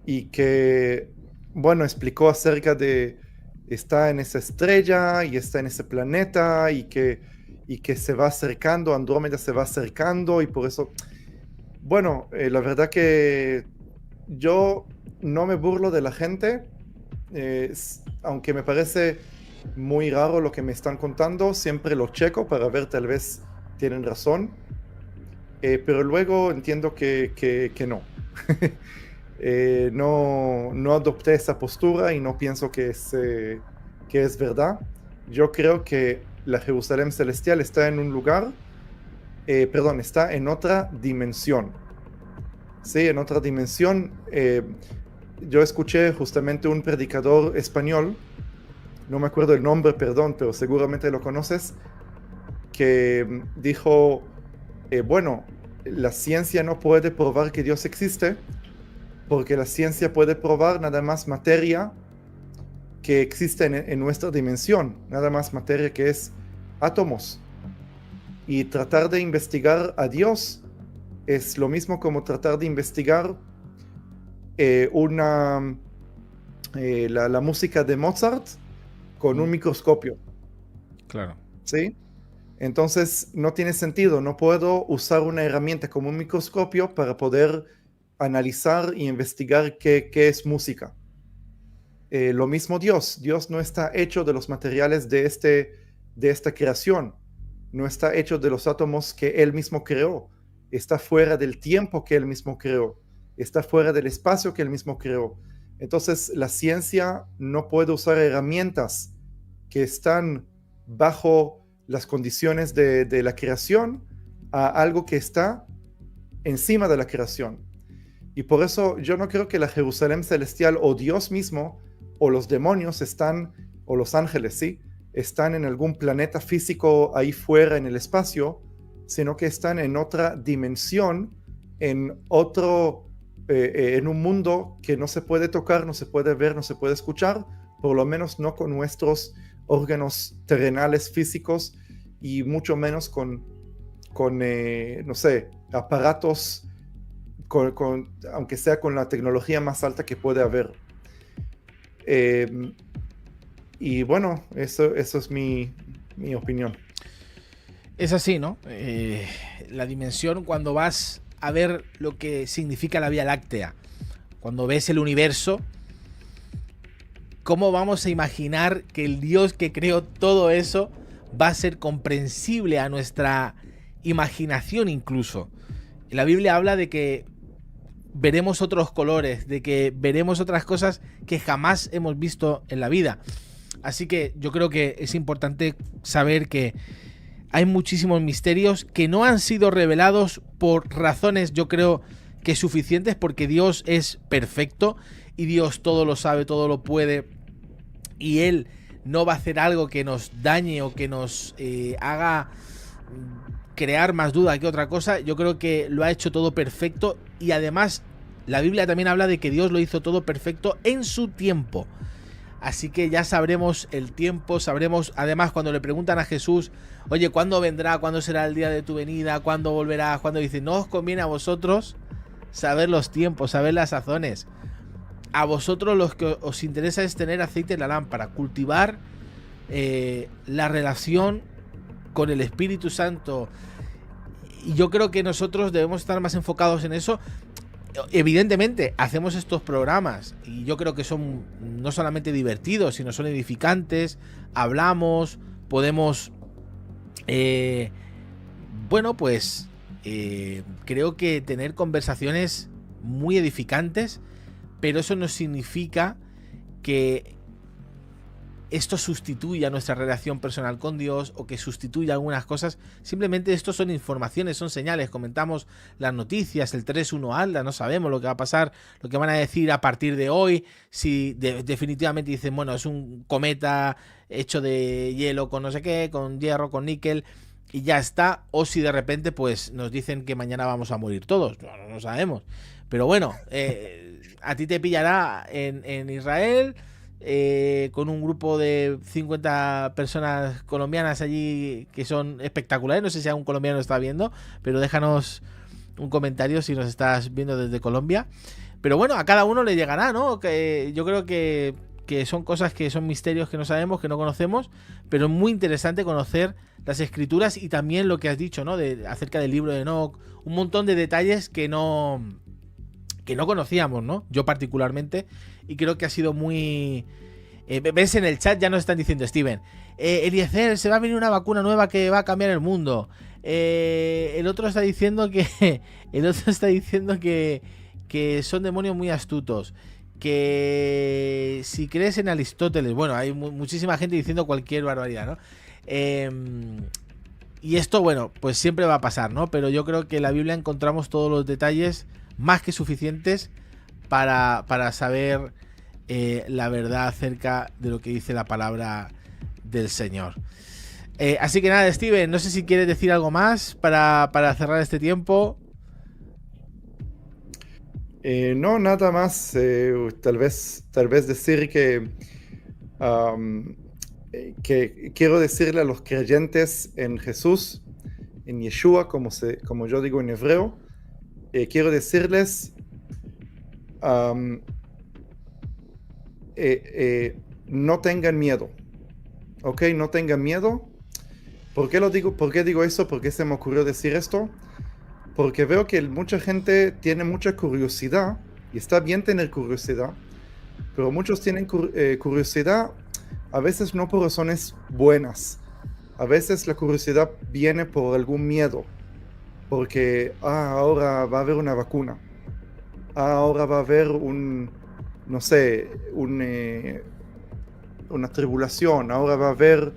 Y que, bueno, explicó acerca de... Está en esa estrella y está en ese planeta y que se va acercando, Andrómeda se va acercando y por eso... Bueno, la verdad que yo no me burlo de la gente, aunque me parece muy raro lo que me están contando, siempre lo checo para ver, tal vez tienen razón, pero luego entiendo que no. No adopté esa postura y no pienso que es verdad. Yo creo que la Jerusalén celestial está en un lugar, está en otra dimensión. Sí, en otra dimensión. yo escuché justamente un predicador español, no me acuerdo el nombre, perdón, pero seguramente lo conoces, que dijo, bueno, la ciencia no puede probar que Dios existe, porque la ciencia puede probar nada más materia que existe en nuestra dimensión, nada más materia que es átomos. Y tratar de investigar a Dios es lo mismo como tratar de investigar la música de Mozart con un microscopio. Claro. ¿Sí? Entonces no tiene sentido, no puedo usar una herramienta como un microscopio para poder analizar y investigar qué es música. Lo mismo Dios no está hecho de los materiales de esta creación, no está hecho de los átomos que Él mismo creó, está fuera del tiempo que Él mismo creó, está fuera del espacio que Él mismo creó. Entonces la ciencia no puede usar herramientas que están bajo las condiciones de la creación a algo que está encima de la creación. Y por eso yo no creo que la Jerusalén celestial o Dios mismo o los demonios están, o los ángeles, ¿sí?, están en algún planeta físico ahí fuera en el espacio, sino que están en otra dimensión, en un mundo que no se puede tocar, no se puede ver, no se puede escuchar, por lo menos no con nuestros órganos terrenales físicos y mucho menos con no sé, aparatos, aunque sea con la tecnología más alta que puede haber. Y bueno, eso es mi opinión. Es así, ¿no? La dimensión, cuando vas a ver lo que significa la Vía Láctea, cuando ves el universo, ¿cómo vamos a imaginar que el Dios que creó todo eso va a ser comprensible a nuestra imaginación incluso? La Biblia habla de que veremos otros colores, de que veremos otras cosas que jamás hemos visto en la vida. Así que yo creo que es importante saber que hay muchísimos misterios que no han sido revelados por razones, yo creo que suficientes, porque Dios es perfecto y Dios todo lo sabe, todo lo puede, y Él no va a hacer algo que nos dañe o que nos haga crear más duda que otra cosa. Yo creo que lo ha hecho todo perfecto, y además la Biblia también habla de que Dios lo hizo todo perfecto en su tiempo. Así que ya sabremos el tiempo, sabremos, además, cuando le preguntan a Jesús, oye, ¿cuándo vendrá? ¿Cuándo será el día de tu venida? ¿Cuándo volverá? Cuando dice, no os conviene a vosotros saber los tiempos, saber las sazones. A vosotros los que os interesa es tener aceite en la lámpara, cultivar la relación con el Espíritu Santo. Y yo creo que nosotros debemos estar más enfocados en eso. Evidentemente hacemos estos programas y yo creo que son no solamente divertidos, sino son edificantes. Hablamos, podemos creo que tener conversaciones muy edificantes, pero eso no significa que esto sustituya nuestra relación personal con Dios o que sustituya algunas cosas. Simplemente esto son informaciones, son señales. Comentamos las noticias, el 3-1 ALDA, no sabemos lo que va a pasar, lo que van a decir a partir de hoy, si definitivamente dicen, bueno, es un cometa hecho de hielo con no sé qué, con hierro, con níquel, y ya está, o si de repente pues nos dicen que mañana vamos a morir todos, no sabemos. Pero bueno, a ti te pillará en Israel, con un grupo de 50 personas colombianas allí que son espectaculares. No sé si algún colombiano está viendo, pero déjanos un comentario si nos estás viendo desde Colombia. Pero bueno, a cada uno le llegará, ¿no? Que yo creo que son cosas que son misterios que no sabemos, que no conocemos, pero es muy interesante conocer las escrituras y también lo que has dicho, ¿no? Acerca del libro de Enoch, un montón de detalles que no conocíamos, ¿no? Yo particularmente, y creo que ha sido muy... ves en el chat, ya nos están diciendo, Steven, Eliezer, se va a venir una vacuna nueva que va a cambiar el mundo. El otro está diciendo que son demonios muy astutos, que si crees en Aristóteles, bueno, hay muchísima gente diciendo cualquier barbaridad, ¿no? Y esto, bueno, pues siempre va a pasar, ¿no? Pero yo creo que en la Biblia encontramos todos los detalles más que suficientes para saber la verdad acerca de lo que dice la palabra del Señor. Así que nada, Steven, no sé si quieres decir algo más para cerrar este tiempo. No, nada más. Tal vez decir que quiero decirle a los creyentes en Jesús, en Yeshua, como yo digo en hebreo, quiero decirles no tengan miedo, ¿ok? No tengan miedo. ¿Por qué lo digo? ¿Por qué digo eso? ¿Por qué se me ocurrió decir esto? Porque veo que mucha gente tiene mucha curiosidad, y está bien tener curiosidad, pero muchos tienen curiosidad a veces no por razones buenas. A veces la curiosidad viene por algún miedo, porque ahora va a haber una vacuna, ahora va a haber no sé, una tribulación, ahora va a haber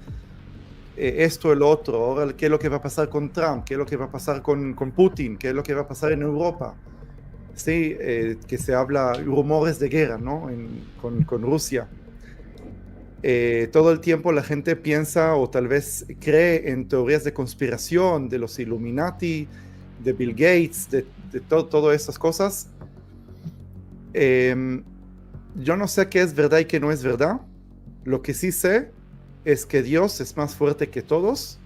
esto, el otro, ahora qué es lo que va a pasar con Trump, qué es lo que va a pasar con Putin, qué es lo que va a pasar en Europa. Sí, que se habla rumores de guerra, ¿no? con Rusia. Todo el tiempo la gente piensa o tal vez cree en teorías de conspiración de los Illuminati, de Bill Gates, de todas esas cosas. Yo no sé qué es verdad y qué no es verdad. Lo que sí sé es que Dios es más fuerte que todos.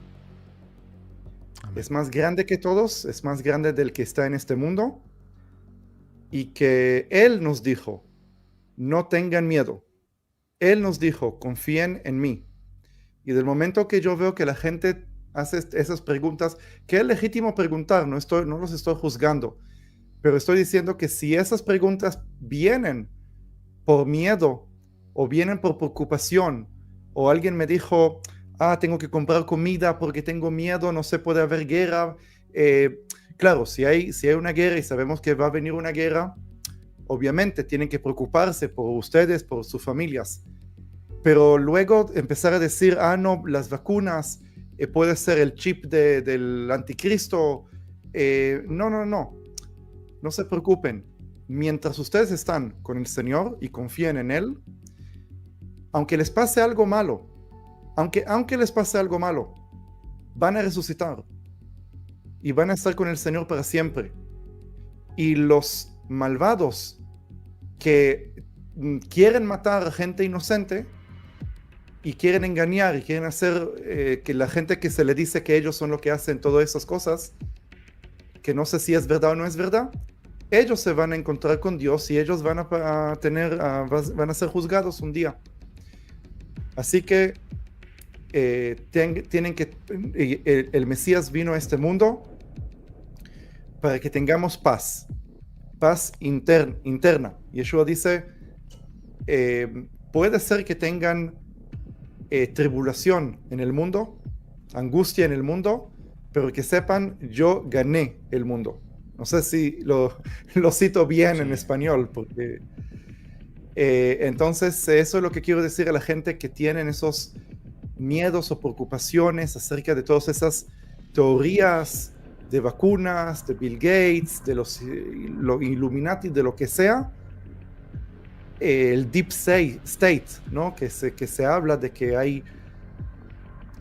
Amén. Es más grande que todos, es más grande del que está en este mundo. Y que Él nos dijo, no tengan miedo. Él nos dijo, confíen en mí. Y del momento que yo veo que la gente hace esas preguntas, que es legítimo preguntar, no los estoy juzgando, pero estoy diciendo que si esas preguntas vienen por miedo o vienen por preocupación, o alguien me dijo, tengo que comprar comida porque tengo miedo, no se puede haber guerra. Claro, si hay una guerra y sabemos que va a venir una guerra, obviamente tienen que preocuparse por ustedes, por sus familias. Pero luego empezar a decir, no, las vacunas, puede ser el chip del anticristo. No se preocupen. Mientras ustedes están con el Señor y confíen en Él, aunque les pase algo malo, aunque les pase algo malo, van a resucitar y van a estar con el Señor para siempre. Y los malvados que quieren matar a gente inocente y quieren engañar y quieren hacer que la gente que se le dice que ellos son los que hacen todas esas cosas, que no sé si es verdad o no es verdad, ellos se van a encontrar con Dios y ellos van a ser juzgados un día. Así que tienen que el Mesías vino a este mundo para que tengamos paz interna. Yeshua dice, puede ser que tengan tribulación en el mundo, angustia en el mundo, pero que sepan, yo gané el mundo. No sé si lo cito bien en español, porque entonces eso es lo que quiero decir a la gente que tienen esos miedos o preocupaciones acerca de todas esas teorías de vacunas, de Bill Gates, de los Illuminati, de lo que sea, el Deep State, ¿no? Que se habla de que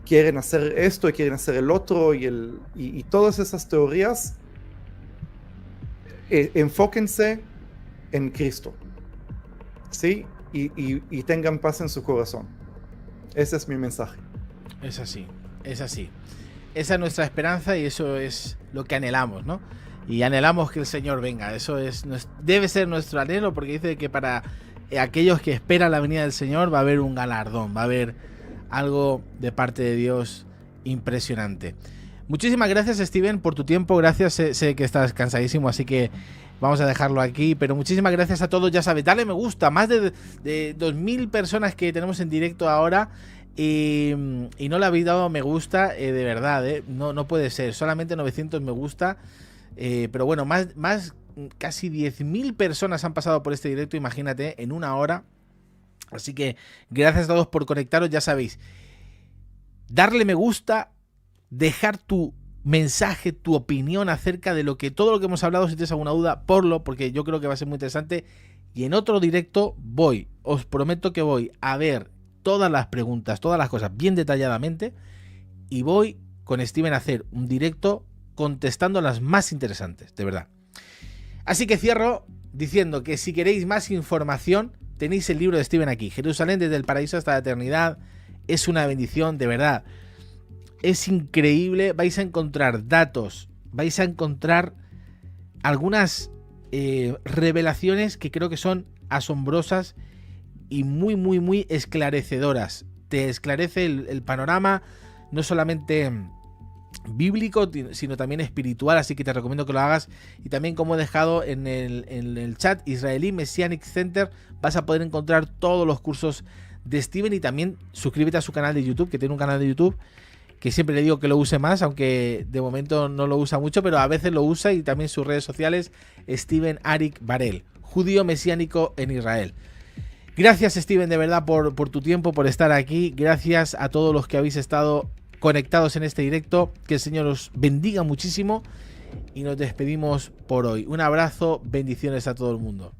quieren hacer esto y quieren hacer el otro y todas esas teorías, enfóquense en Cristo, ¿sí? Y tengan paz en su corazón. Ese es mi mensaje. Es así. Esa es nuestra esperanza y eso es lo que anhelamos, ¿no? Y anhelamos que el Señor venga. Eso debe ser nuestro anhelo, porque dice que para aquellos que esperan la venida del Señor va a haber un galardón, va a haber algo de parte de Dios impresionante. Muchísimas gracias, Steven, por tu tiempo. Gracias, sé que estás cansadísimo, así que vamos a dejarlo aquí. Pero muchísimas gracias a todos. Ya sabes, dale me gusta. Más de 2.000 personas que tenemos en directo ahora. Y no le habéis dado me gusta, de verdad, no puede ser. Solamente 900 me gusta. Pero bueno, más casi 10.000 personas han pasado por este directo, imagínate, en una hora. Así que gracias a todos por conectaros. Ya sabéis, darle me gusta, dejar tu mensaje, tu opinión acerca de todo lo que hemos hablado. Si tienes alguna duda, ponlo, porque yo creo que va a ser muy interesante. Y en otro directo os prometo que voy a ver todas las preguntas, todas las cosas bien detalladamente, y voy con Steven a hacer un directo contestando las más interesantes, de verdad. Así que cierro diciendo que si queréis más información, tenéis el libro de Steven aquí, Jerusalén desde el paraíso hasta la eternidad. Es una bendición, de verdad. Es increíble, vais a encontrar datos, vais a encontrar algunas revelaciones que creo que son asombrosas y muy, muy, muy esclarecedoras. Te esclarece el panorama, no solamente bíblico, sino también espiritual, así que te recomiendo que lo hagas. Y también, como he dejado en el chat, Israelí Messianic Center, vas a poder encontrar todos los cursos de Steven, y también suscríbete a su canal de YouTube, que tiene un canal de YouTube que siempre le digo que lo use más, aunque de momento no lo usa mucho, pero a veces lo usa, y también sus redes sociales, Steven Arik Barel, judío mesiánico en Israel. Gracias, Steven, de verdad, por tu tiempo, por estar aquí. Gracias a todos los que habéis estado conectados en este directo. Que el Señor os bendiga muchísimo, y nos despedimos por hoy. Un abrazo, bendiciones a todo el mundo.